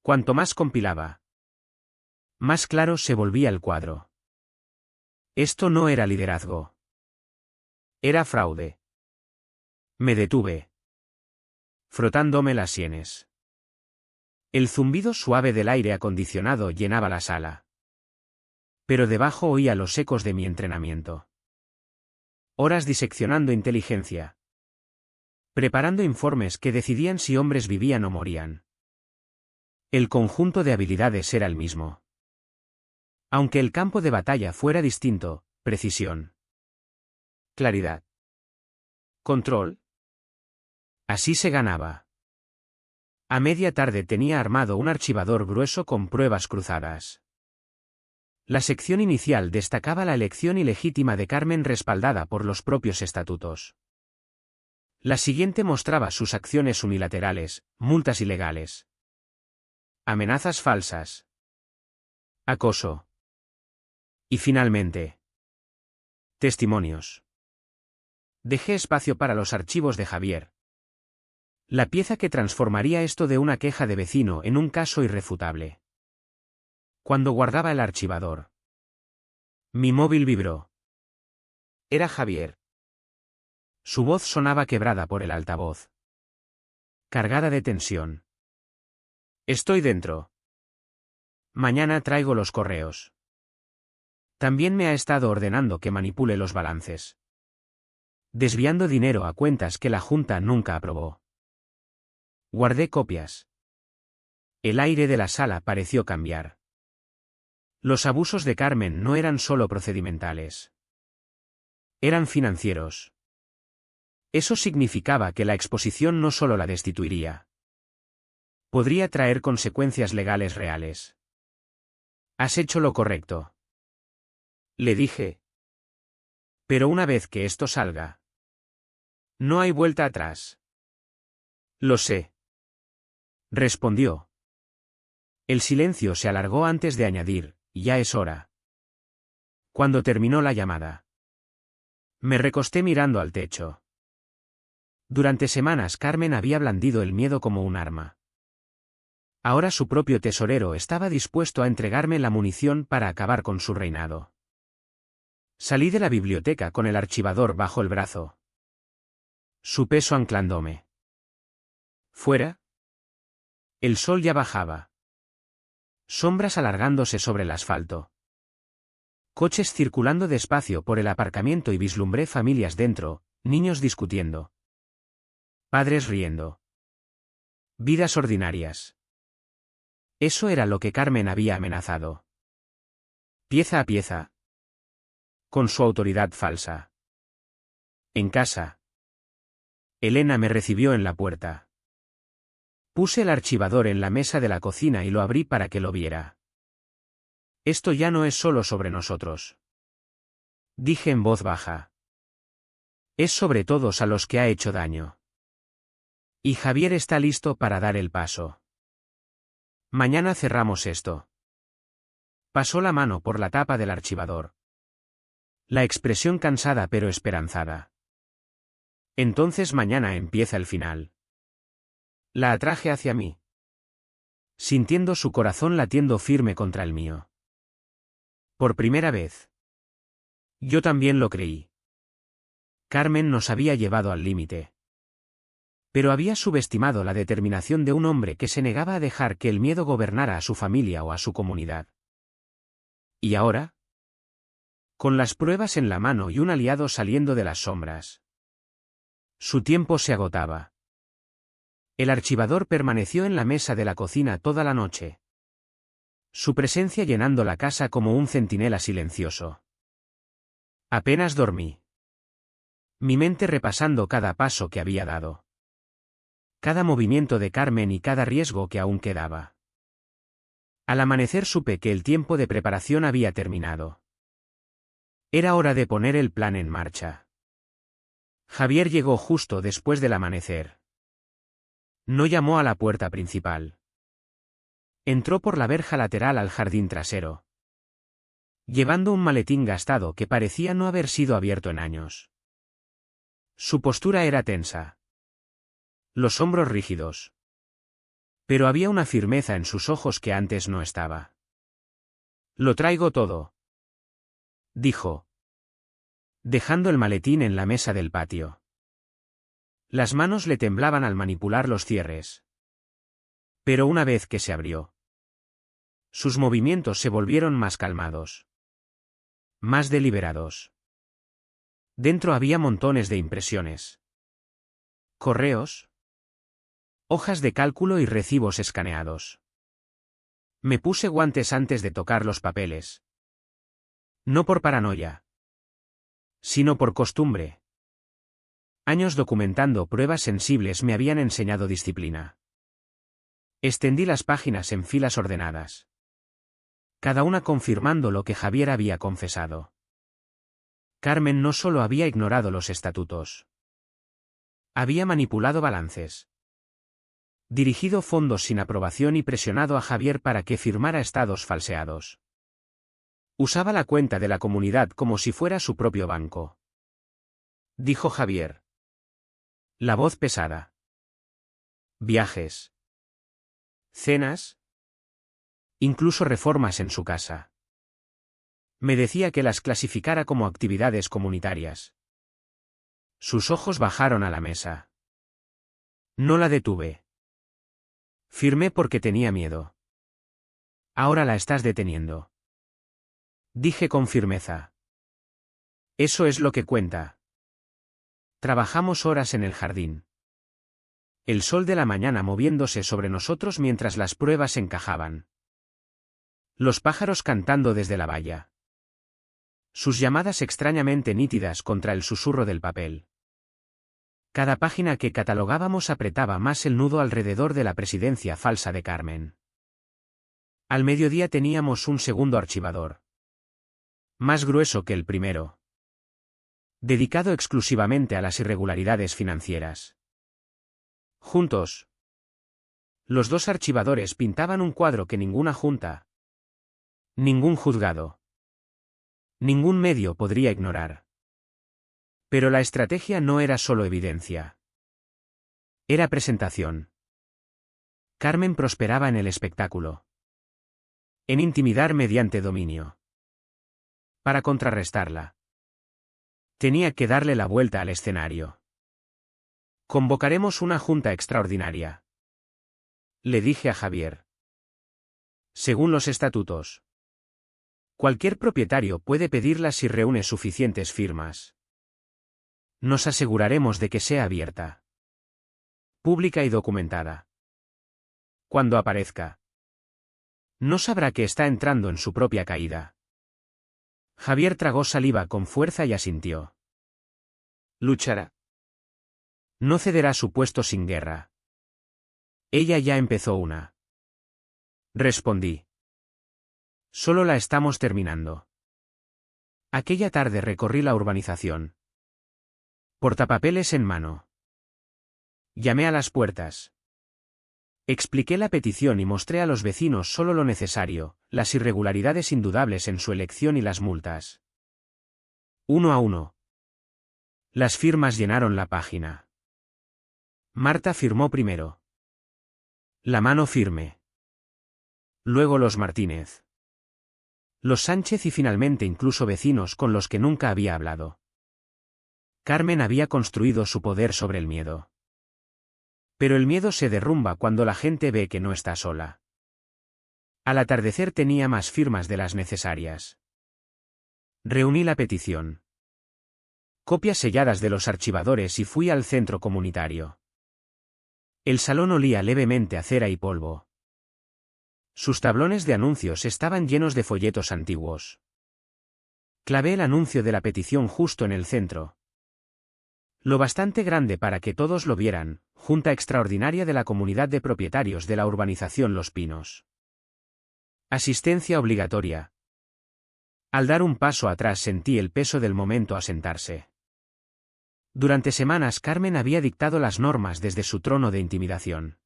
A: Cuanto más compilaba, más claro se volvía el cuadro. Esto no era liderazgo. Era fraude. Me detuve, frotándome las sienes. El zumbido suave del aire acondicionado llenaba la sala. Pero debajo oía los ecos de mi entrenamiento. Horas diseccionando inteligencia, preparando informes que decidían si hombres vivían o morían. El conjunto de habilidades era el mismo. Aunque el campo de batalla fuera distinto: precisión, claridad, control. Así se ganaba. A media tarde tenía armado un archivador grueso con pruebas cruzadas. La sección inicial destacaba la elección ilegítima de Carmen respaldada por los propios estatutos. La siguiente mostraba sus acciones unilaterales: multas ilegales, amenazas falsas, acoso. Y finalmente, testimonios. Dejé espacio para los archivos de Javier. La pieza que transformaría esto de una queja de vecino en un caso irrefutable. Cuando guardaba el archivador, mi móvil vibró. Era Javier. Su voz sonaba quebrada por el altavoz, cargada de tensión. Estoy dentro. Mañana traigo los correos. También me ha estado ordenando que manipule los balances, desviando dinero a cuentas que la Junta nunca aprobó. Guardé copias. El aire de la sala pareció cambiar. Los abusos de Carmen no eran solo procedimentales. Eran financieros. Eso significaba que la exposición no solo la destituiría. Podría traer consecuencias legales reales. Has hecho lo correcto, le dije. Pero una vez que esto salga, no hay vuelta atrás. Lo sé, respondió. El silencio se alargó antes de añadir: ya es hora. Cuando terminó la llamada, me recosté mirando al techo. Durante semanas Carmen había blandido el miedo como un arma. Ahora su propio tesorero estaba dispuesto a entregarme la munición para acabar con su reinado. Salí de la biblioteca con el archivador bajo el brazo. Su peso anclándome. ¿Fuera? El sol ya bajaba. Sombras alargándose sobre el asfalto. Coches circulando despacio por el aparcamiento y vislumbré familias dentro, niños discutiendo. Padres riendo. Vidas ordinarias. Eso era lo que Carmen había amenazado. Pieza a pieza. Con su autoridad falsa. En casa. Elena me recibió en la puerta. Puse el archivador en la mesa de la cocina y lo abrí para que lo viera. Esto ya no es solo sobre nosotros. Dije en voz baja. Es sobre todos a los que ha hecho daño. Y Javier está listo para dar el paso. Mañana cerramos esto. Pasó la mano por la tapa del archivador. La expresión cansada pero esperanzada. Entonces mañana empieza el final. La atraje hacia mí. Sintiendo su corazón latiendo firme contra el mío. Por primera vez. Yo también lo creí. Carmen nos había llevado al límite. Pero había subestimado la determinación de un hombre que se negaba a dejar que el miedo gobernara a su familia o a su comunidad. ¿Y ahora? Con las pruebas en la mano y un aliado saliendo de las sombras. Su tiempo se agotaba. El archivador permaneció en la mesa de la cocina toda la noche. Su presencia llenando la casa como un centinela silencioso. Apenas dormí. Mi mente repasando cada paso que había dado. Cada movimiento de Carmen y cada riesgo que aún quedaba. Al amanecer supe que el tiempo de preparación había terminado. Era hora de poner el plan en marcha. Javier llegó justo después del amanecer. No llamó a la puerta principal. Entró por la verja lateral al jardín trasero. Llevando un maletín gastado que parecía no haber sido abierto en años. Su postura era tensa. Los hombros rígidos. Pero había una firmeza en sus ojos que antes no estaba. Lo traigo todo, dijo, dejando el maletín en la mesa del patio. Las manos le temblaban al manipular los cierres. Pero una vez que se abrió, sus movimientos se volvieron más calmados. Más deliberados. Dentro había montones de impresiones. Correos. Hojas de cálculo y recibos escaneados. Me puse guantes antes de tocar los papeles. No por paranoia. Sino por costumbre. Años documentando pruebas sensibles me habían enseñado disciplina. Extendí las páginas en filas ordenadas. Cada una confirmando lo que Javier había confesado. Carmen no solo había ignorado los estatutos. Había manipulado balances. Dirigido fondos sin aprobación y presionado a Javier para que firmara estados falseados. Usaba la cuenta de la comunidad como si fuera su propio banco. Dijo Javier. La voz pesada. Viajes. Cenas. Incluso reformas en su casa. Me decía que las clasificara como actividades comunitarias. Sus ojos bajaron a la mesa. No la detuve. Firmé porque tenía miedo. Ahora la estás deteniendo. Dije con firmeza. Eso es lo que cuenta. Trabajamos horas en el jardín. El sol de la mañana moviéndose sobre nosotros mientras las pruebas encajaban. Los pájaros cantando desde la valla. Sus llamadas extrañamente nítidas contra el susurro del papel. Cada página que catalogábamos apretaba más el nudo alrededor de la presidencia falsa de Carmen. Al mediodía teníamos un segundo archivador. Más grueso que el primero. Dedicado exclusivamente a las irregularidades financieras. Juntos. Los dos archivadores pintaban un cuadro que ninguna junta. Ningún juzgado. Ningún medio podría ignorar. Pero la estrategia no era solo evidencia. Era presentación. Carmen prosperaba en el espectáculo. En intimidar mediante dominio. Para contrarrestarla. Tenía que darle la vuelta al escenario. Convocaremos una junta extraordinaria. Le dije a Javier. Según los estatutos. Cualquier propietario puede pedirla si reúne suficientes firmas. Nos aseguraremos de que sea abierta, pública y documentada. Cuando aparezca, no sabrá que está entrando en su propia caída. Javier tragó saliva con fuerza y asintió. Luchará. No cederá su puesto sin guerra. Ella ya empezó una. Respondí. Solo la estamos terminando. Aquella tarde recorrí la urbanización. Portapapeles en mano. Llamé a las puertas. Expliqué la petición y mostré a los vecinos solo lo necesario, las irregularidades indudables en su elección y las multas. Uno a uno. Las firmas llenaron la página. Marta firmó primero. La mano firme. Luego los Martínez. Los Sánchez y finalmente incluso vecinos con los que nunca había hablado. Carmen había construido su poder sobre el miedo. Pero el miedo se derrumba cuando la gente ve que no está sola. Al atardecer tenía más firmas de las necesarias. Reuní la petición. Copias selladas de los archivadores y fui al centro comunitario. El salón olía levemente a cera y polvo. Sus tablones de anuncios estaban llenos de folletos antiguos. Clavé el anuncio de la petición justo en el centro. Lo bastante grande para que todos lo vieran: Junta Extraordinaria de la Comunidad de Propietarios de la Urbanización Los Pinos. Asistencia obligatoria. Al dar un paso atrás sentí el peso del momento asentarse. Durante semanas Carmen había dictado las normas desde su trono de intimidación.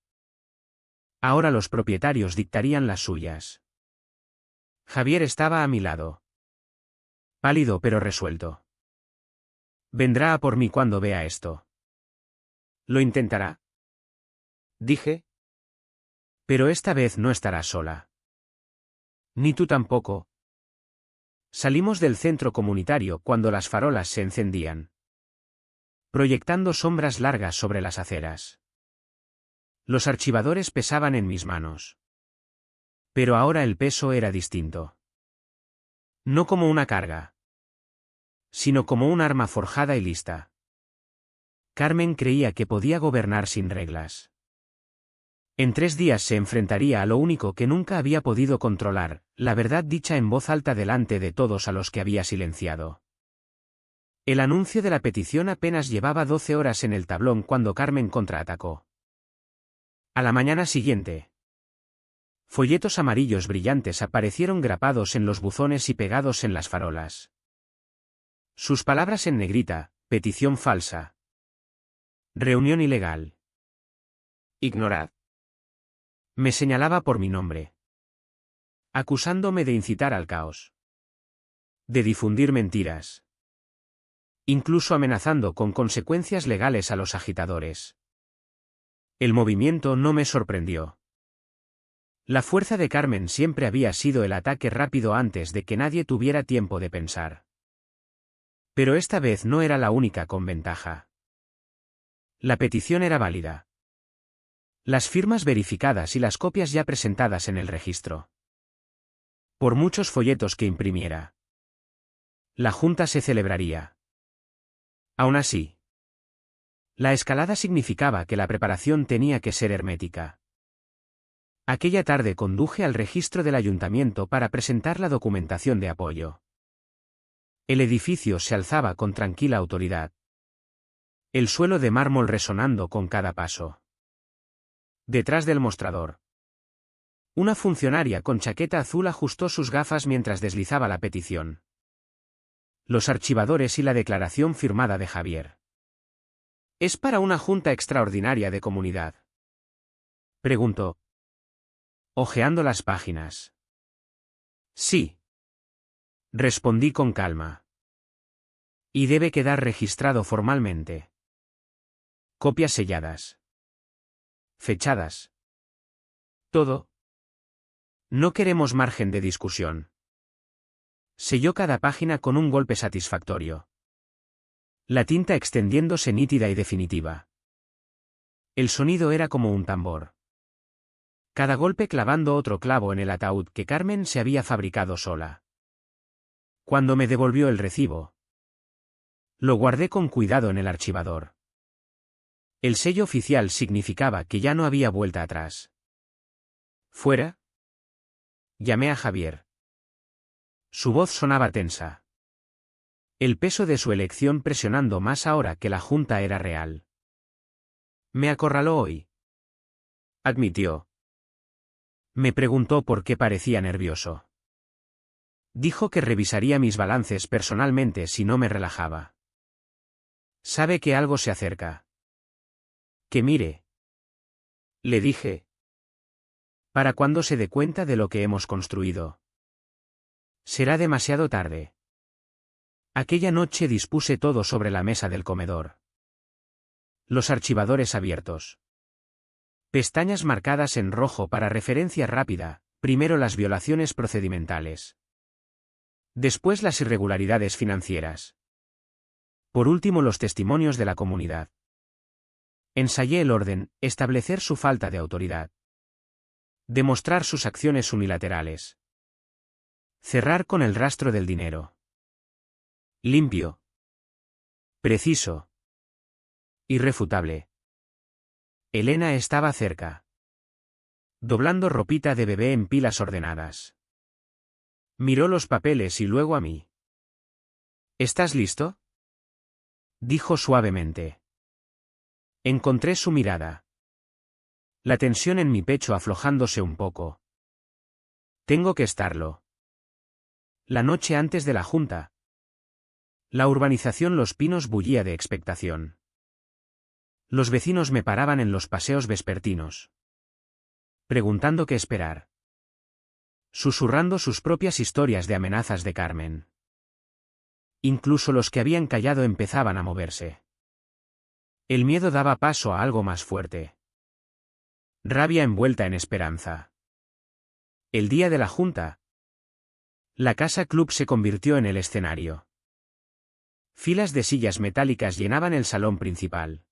A: Ahora los propietarios dictarían las suyas. Javier estaba a mi lado. Pálido pero resuelto. Vendrá a por mí cuando vea esto. Lo intentará. Dije. Pero esta vez no estará sola. Ni tú tampoco. Salimos del centro comunitario cuando las farolas se encendían, proyectando sombras largas sobre las aceras. Los archivadores pesaban en mis manos. Pero ahora el peso era distinto. No como una carga, sino como un arma forjada y lista. Carmen creía que podía gobernar sin reglas. En 3 días se enfrentaría a lo único que nunca había podido controlar, la verdad dicha en voz alta delante de todos a los que había silenciado. El anuncio de la petición apenas llevaba 12 horas en el tablón cuando Carmen contraatacó. A la mañana siguiente, folletos amarillos brillantes aparecieron grapados en los buzones y pegados en las farolas. Sus palabras en negrita: petición falsa. Reunión ilegal. Ignorad. Me señalaba por mi nombre, acusándome de incitar al caos, de difundir mentiras, incluso amenazando con consecuencias legales a los agitadores. El movimiento no me sorprendió. La fuerza de Carmen siempre había sido el ataque rápido antes de que nadie tuviera tiempo de pensar. Pero esta vez no era la única con ventaja. La petición era válida. Las firmas verificadas y las copias ya presentadas en el registro. Por muchos folletos que imprimiera, la junta se celebraría. Aún así, la escalada significaba que la preparación tenía que ser hermética. Aquella tarde conduje al registro del ayuntamiento para presentar la documentación de apoyo. El edificio se alzaba con tranquila autoridad. El suelo de mármol resonando con cada paso. Detrás del mostrador, una funcionaria con chaqueta azul ajustó sus gafas mientras deslizaba la petición. Los archivadores y la declaración firmada de Javier. ¿Es para una junta extraordinaria de comunidad?, preguntó, hojeando las páginas. Sí, respondí con calma. Y debe quedar registrado formalmente. Copias selladas. Fechadas. Todo. No queremos margen de discusión. Selló cada página con un golpe satisfactorio. La tinta extendiéndose nítida y definitiva. El sonido era como un tambor. Cada golpe clavando otro clavo en el ataúd que Carmen se había fabricado sola. Cuando me devolvió el recibo, lo guardé con cuidado en el archivador. El sello oficial significaba que ya no había vuelta atrás. ¿Fuera? Llamé a Javier. Su voz sonaba tensa. El peso de su elección presionando más ahora que la junta era real. Me acorraló hoy, admitió. Me preguntó por qué parecía nervioso. Dijo que revisaría mis balances personalmente si no me relajaba. Sabe que algo se acerca. Que mire. Le dije. Para cuando se dé cuenta de lo que hemos construido. Será demasiado tarde. Aquella noche dispuse todo sobre la mesa del comedor. Los archivadores abiertos. Pestañas marcadas en rojo para referencia rápida, primero las violaciones procedimentales. Después las irregularidades financieras. Por último los testimonios de la comunidad. Ensayé el orden, establecer su falta de autoridad. Demostrar sus acciones unilaterales. Cerrar con el rastro del dinero. Limpio. Preciso. Irrefutable. Elena estaba cerca. Doblando ropita de bebé en pilas ordenadas. Miró los papeles y luego a mí. ¿Estás listo? Dijo suavemente. Encontré su mirada. La tensión en mi pecho aflojándose un poco. Tengo que estarlo. La noche antes de la junta. La urbanización Los Pinos bullía de expectación. Los vecinos me paraban en los paseos vespertinos. Preguntando qué esperar. Susurrando sus propias historias de amenazas de Carmen. Incluso los que habían callado empezaban a moverse. El miedo daba paso a algo más fuerte. Rabia envuelta en esperanza. El día de la junta. La casa club se convirtió en el escenario. Filas de sillas metálicas llenaban el salón principal.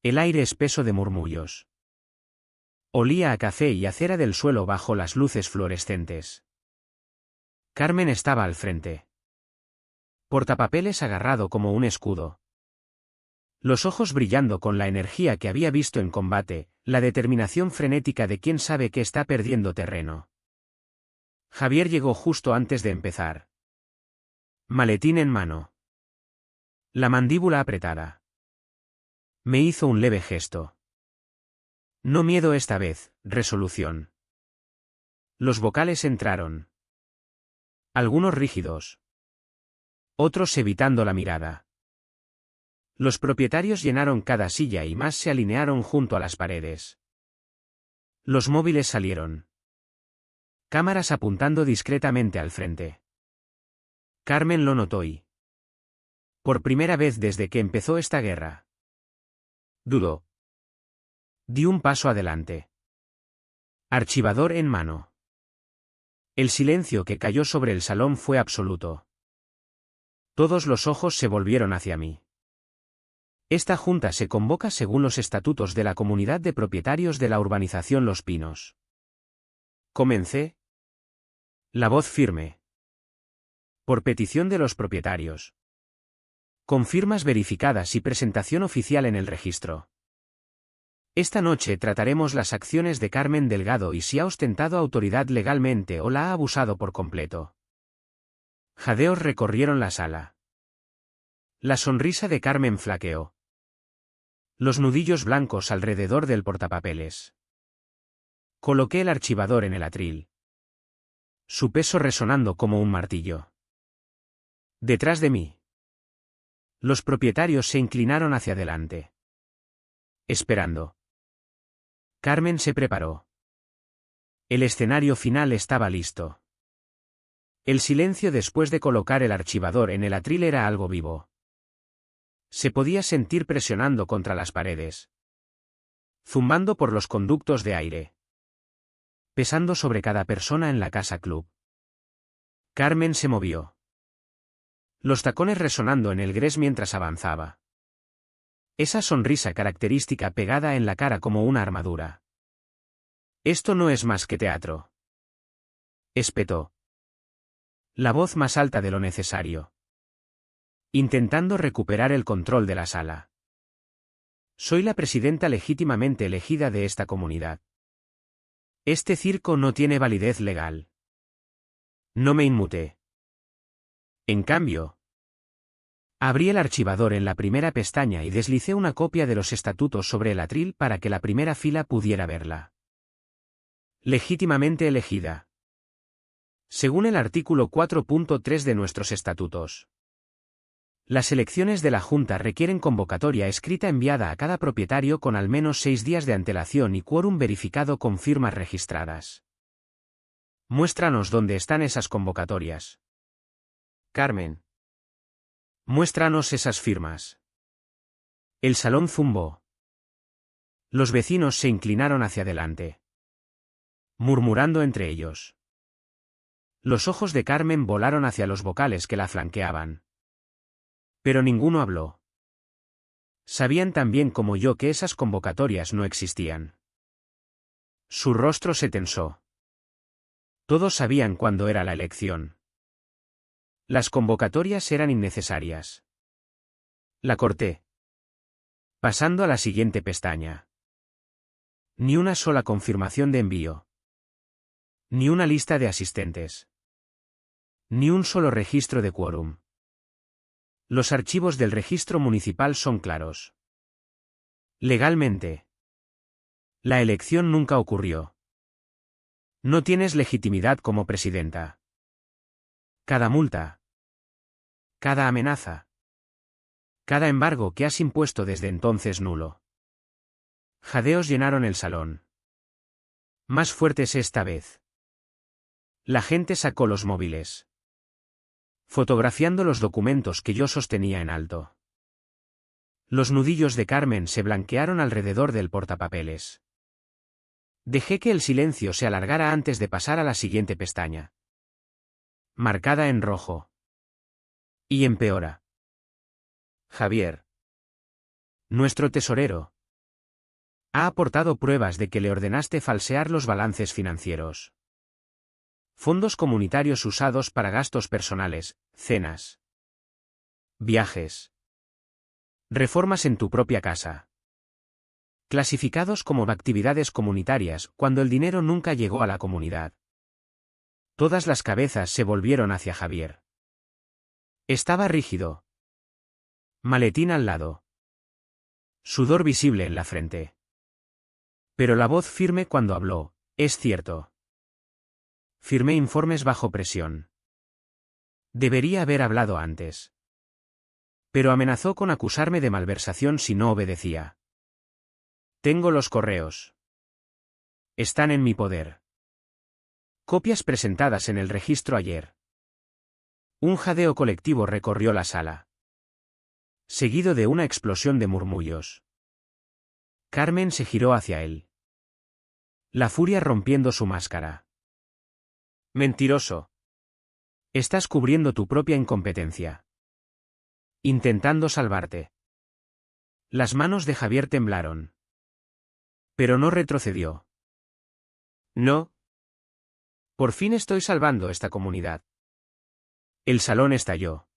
A: El aire espeso de murmullos. Olía a café y a cera del suelo bajo las luces fluorescentes. Carmen estaba al frente. Portapapeles agarrado como un escudo. Los ojos brillando con la energía que había visto en combate, la determinación frenética de quien sabe que está perdiendo terreno. Javier llegó justo antes de empezar. Maletín en mano. La mandíbula apretada. Me hizo un leve gesto. No miedo esta vez, resolución. Los vocales entraron. Algunos rígidos. Otros evitando la mirada. Los propietarios llenaron cada silla y más se alinearon junto a las paredes. Los móviles salieron. Cámaras apuntando discretamente al frente. Carmen lo notó y... Por primera vez desde que empezó esta guerra. Dudó. Di un paso adelante. Archivador en mano. El silencio que cayó sobre el salón fue absoluto. Todos los ojos se volvieron hacia mí. Esta junta se convoca según los estatutos de la comunidad de propietarios de la urbanización Los Pinos. Comencé. La voz firme. Por petición de los propietarios. Con firmas verificadas y presentación oficial en el registro. Esta noche trataremos las acciones de Carmen Delgado y si ha ostentado autoridad legalmente o la ha abusado por completo. Jadeos recorrieron la sala. La sonrisa de Carmen flaqueó. Los nudillos blancos alrededor del portapapeles. Coloqué el archivador en el atril. Su peso resonando como un martillo. Detrás de mí. Los propietarios se inclinaron hacia adelante. Esperando. Carmen se preparó. El escenario final estaba listo. El silencio después de colocar el archivador en el atril era algo vivo. Se podía sentir presionando contra las paredes. Zumbando por los conductos de aire. Pesando sobre cada persona en la casa club. Carmen se movió. Los tacones resonando en el gres mientras avanzaba. Esa sonrisa característica pegada en la cara como una armadura. Esto no es más que teatro. Espetó. La voz más alta de lo necesario. Intentando recuperar el control de la sala. Soy la presidenta legítimamente elegida de esta comunidad. Este circo no tiene validez legal. No me inmuté. En cambio, abrí el archivador en la primera pestaña y deslicé una copia de los estatutos sobre el atril para que la primera fila pudiera verla. Legítimamente elegida. Según el artículo 4.3 de nuestros estatutos. Las elecciones de la Junta requieren convocatoria escrita enviada a cada propietario con al menos 6 días de antelación y quórum verificado con firmas registradas. Muéstranos dónde están esas convocatorias. Carmen. Muéstranos esas firmas. El salón zumbó. Los vecinos se inclinaron hacia adelante, murmurando entre ellos. Los ojos de Carmen volaron hacia los vocales que la flanqueaban. Pero ninguno habló. Sabían tan bien como yo que esas convocatorias no existían. Su rostro se tensó. Todos sabían cuándo era la elección. Las convocatorias eran innecesarias. La corté. Pasando a la siguiente pestaña. Ni una sola confirmación de envío. Ni una lista de asistentes. Ni un solo registro de quórum. Los archivos del registro municipal son claros. Legalmente. La elección nunca ocurrió. No tienes legitimidad como presidenta. Cada multa. Cada amenaza. Cada embargo que has impuesto desde entonces nulo. Jadeos llenaron el salón. Más fuertes esta vez. La gente sacó los móviles. Fotografiando los documentos que yo sostenía en alto. Los nudillos de Carmen se blanquearon alrededor del portapapeles. Dejé que el silencio se alargara antes de pasar a la siguiente pestaña. Marcada en rojo. Y empeora. Javier. Nuestro tesorero. Ha aportado pruebas de que le ordenaste falsear los balances financieros. Fondos comunitarios usados para gastos personales, cenas. Viajes. Reformas en tu propia casa. Clasificados como actividades comunitarias cuando el dinero nunca llegó a la comunidad. Todas las cabezas se volvieron hacia Javier. Estaba rígido. Maletín al lado. Sudor visible en la frente. Pero la voz firme cuando habló, es cierto. Firmé informes bajo presión. Debería haber hablado antes. Pero amenazó con acusarme de malversación si no obedecía. Tengo los correos. Están en mi poder. Copias presentadas en el registro ayer. Un jadeo colectivo recorrió la sala. Seguido de una explosión de murmullos. Carmen se giró hacia él. La furia rompiendo su máscara. Mentiroso. Estás cubriendo tu propia incompetencia. Intentando salvarte. Las manos de Javier temblaron. Pero no retrocedió. No. Por fin estoy salvando esta comunidad. El salón estalló.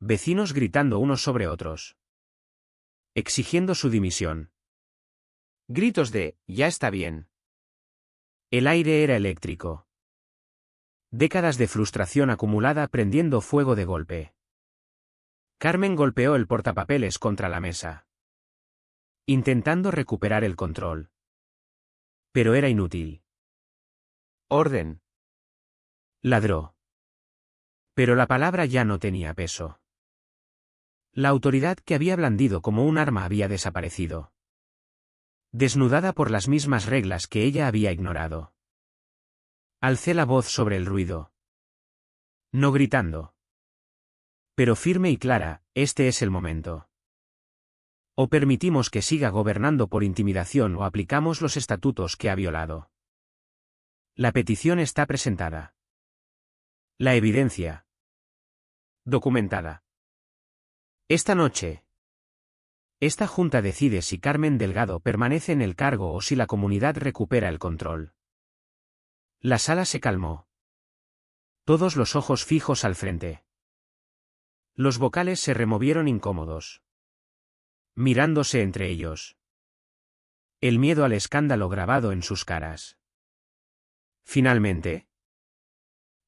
A: Vecinos gritando unos sobre otros. Exigiendo su dimisión. Gritos de, ya está bien. El aire era eléctrico. Décadas de frustración acumulada prendiendo fuego de golpe. Carmen golpeó el portapapeles contra la mesa. Intentando recuperar el control. Pero era inútil. Orden. Ladró. Pero la palabra ya no tenía peso. La autoridad que había blandido como un arma había desaparecido. Desnudada por las mismas reglas que ella había ignorado. Alcé la voz sobre el ruido. No gritando. Pero firme y clara, este es el momento. O permitimos que siga gobernando por intimidación o aplicamos los estatutos que ha violado. La petición está presentada. La evidencia. Documentada. Esta noche. Esta junta decide si Carmen Delgado permanece en el cargo o si la comunidad recupera el control. La sala se calmó. Todos los ojos fijos al frente. Los vocales se removieron incómodos, mirándose entre ellos. El miedo al escándalo grabado en sus caras. Finalmente,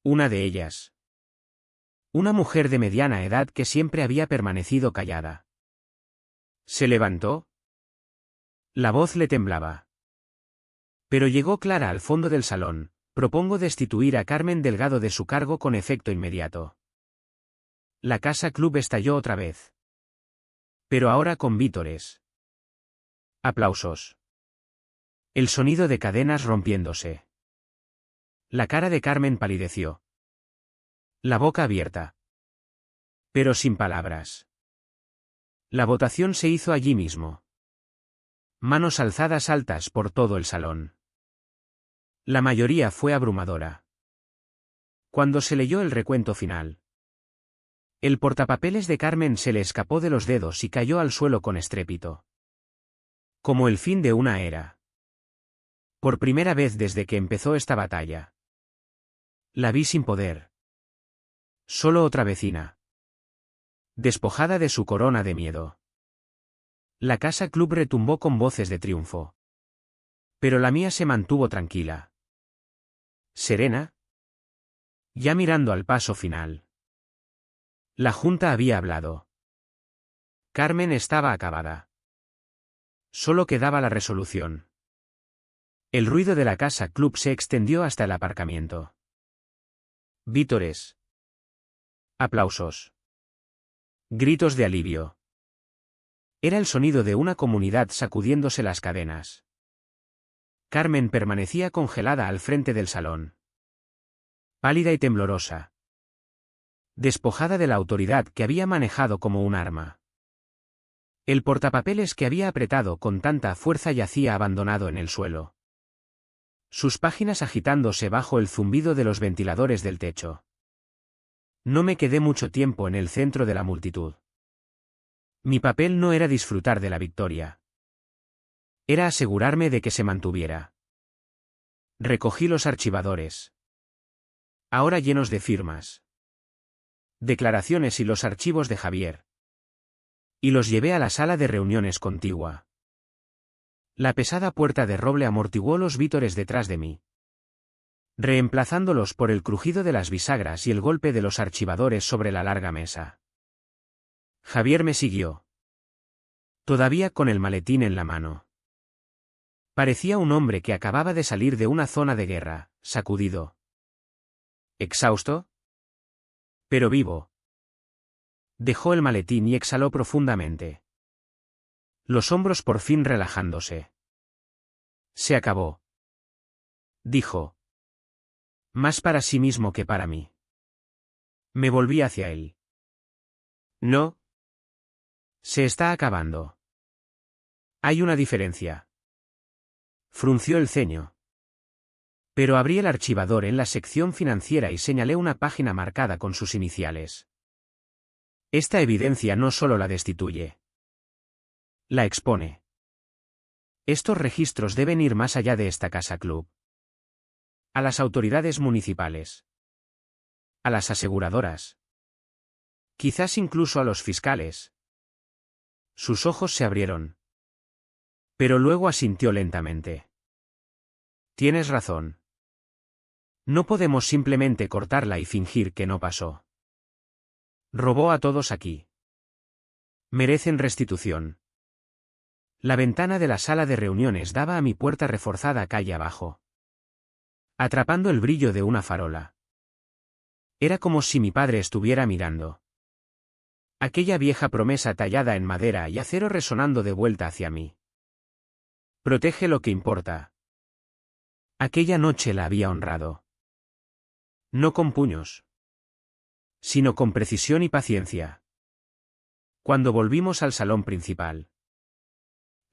A: una de ellas. Una mujer de mediana edad que siempre había permanecido callada. Se levantó. La voz le temblaba. Pero llegó clara al fondo del salón. Propongo destituir a Carmen Delgado de su cargo con efecto inmediato. La casa club estalló otra vez. Pero ahora con vítores. Aplausos. El sonido de cadenas rompiéndose. La cara de Carmen palideció. La boca abierta. Pero sin palabras. La votación se hizo allí mismo. Manos alzadas altas por todo el salón. La mayoría fue abrumadora. Cuando se leyó el recuento final, el portapapeles de Carmen se le escapó de los dedos y cayó al suelo con estrépito. Como el fin de una era. Por primera vez desde que empezó esta batalla. La vi sin poder. Solo otra vecina. Despojada de su corona de miedo. La casa club retumbó con voces de triunfo. Pero la mía se mantuvo tranquila. Serena. Ya mirando al paso final. La junta había hablado. Carmen estaba acabada. Solo quedaba la resolución. El ruido de la casa club se extendió hasta el aparcamiento. Vítores. Aplausos. Gritos de alivio. Era el sonido de una comunidad sacudiéndose las cadenas. Carmen permanecía congelada al frente del salón. Pálida y temblorosa. Despojada de la autoridad que había manejado como un arma. El portapapeles que había apretado con tanta fuerza yacía abandonado en el suelo. Sus páginas agitándose bajo el zumbido de los ventiladores del techo. No me quedé mucho tiempo en el centro de la multitud. Mi papel no era disfrutar de la victoria. Era asegurarme de que se mantuviera. Recogí los archivadores. Ahora llenos de firmas. Declaraciones y los archivos de Javier. Y los llevé a la sala de reuniones contigua. La pesada puerta de roble amortiguó los vítores detrás de mí, reemplazándolos por el crujido de las bisagras y el golpe de los archivadores sobre la larga mesa. Javier me siguió. Todavía con el maletín en la mano. Parecía un hombre que acababa de salir de una zona de guerra, sacudido. ¿Exhausto? Pero vivo. Dejó el maletín y exhaló profundamente. Los hombros por fin relajándose. Se acabó. Dijo. Más para sí mismo que para mí. Me volví hacia él. No. Se está acabando. Hay una diferencia. Frunció el ceño. Pero abrí el archivador en la sección financiera y señalé una página marcada con sus iniciales. Esta evidencia no solo la destituye. La expone. Estos registros deben ir más allá de esta casa club. A las autoridades municipales. A las aseguradoras. Quizás incluso a los fiscales. Sus ojos se abrieron. Pero luego asintió lentamente. Tienes razón. No podemos simplemente cortarla y fingir que no pasó. Robó a todos aquí. Merecen restitución. La ventana de la sala de reuniones daba a mi puerta reforzada calle abajo, atrapando el brillo de una farola. Era como si mi padre estuviera mirando. Aquella vieja promesa tallada en madera y acero resonando de vuelta hacia mí. Protege lo que importa. Aquella noche la había honrado. No con puños, sino con precisión y paciencia. Cuando volvimos al salón principal,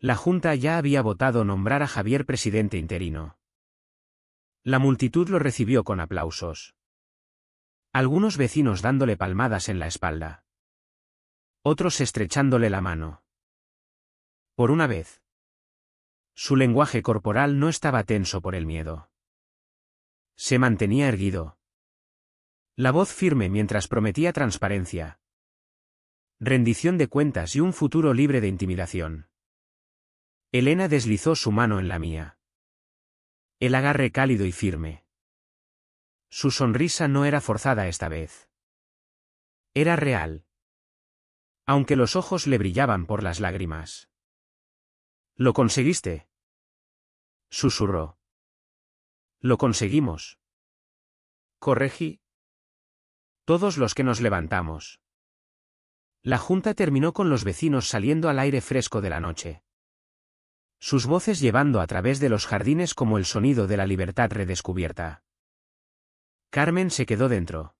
A: la Junta ya había votado nombrar a Javier presidente interino. La multitud lo recibió con aplausos. Algunos vecinos dándole palmadas en la espalda. Otros estrechándole la mano. Por una vez. Su lenguaje corporal no estaba tenso por el miedo. Se mantenía erguido. La voz firme mientras prometía transparencia, rendición de cuentas y un futuro libre de intimidación. Elena deslizó su mano en la mía. El agarre cálido y firme. Su sonrisa no era forzada esta vez. Era real. Aunque los ojos le brillaban por las lágrimas. «¿Lo conseguiste?», susurró. «Lo conseguimos», corregí. «Todos los que nos levantamos». La junta terminó con los vecinos saliendo al aire fresco de la noche. Sus voces llevando a través de los jardines como el sonido de la libertad redescubierta. Carmen se quedó dentro.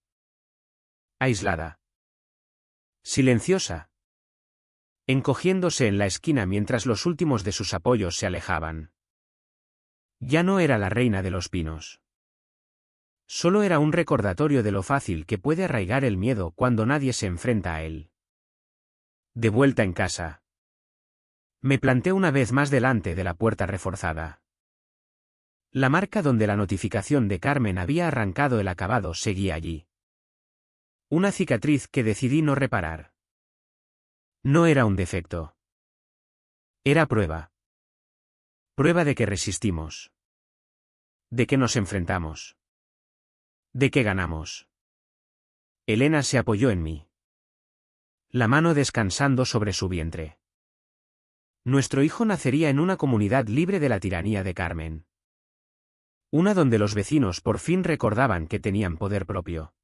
A: Aislada. Silenciosa. Encogiéndose en la esquina mientras los últimos de sus apoyos se alejaban. Ya no era la reina de los pinos. Solo era un recordatorio de lo fácil que puede arraigar el miedo cuando nadie se enfrenta a él. De vuelta en casa. Me planté una vez más delante de la puerta reforzada. La marca donde la notificación de Carmen había arrancado el acabado seguía allí. Una cicatriz que decidí no reparar. No era un defecto. Era prueba. Prueba de que resistimos. De que nos enfrentamos. De que ganamos. Elena se apoyó en mí. La mano descansando sobre su vientre. Nuestro hijo nacería en una comunidad libre de la tiranía de Carmen. Una donde los vecinos por fin recordaban que tenían poder propio.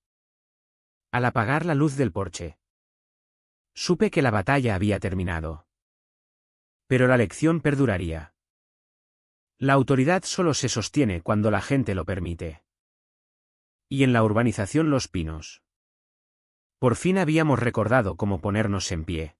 A: Al apagar la luz del porche, supe que la batalla había terminado. Pero la lección perduraría. La autoridad solo se sostiene cuando la gente lo permite. Y en la urbanización Los Pinos. Por fin habíamos recordado cómo ponernos en pie.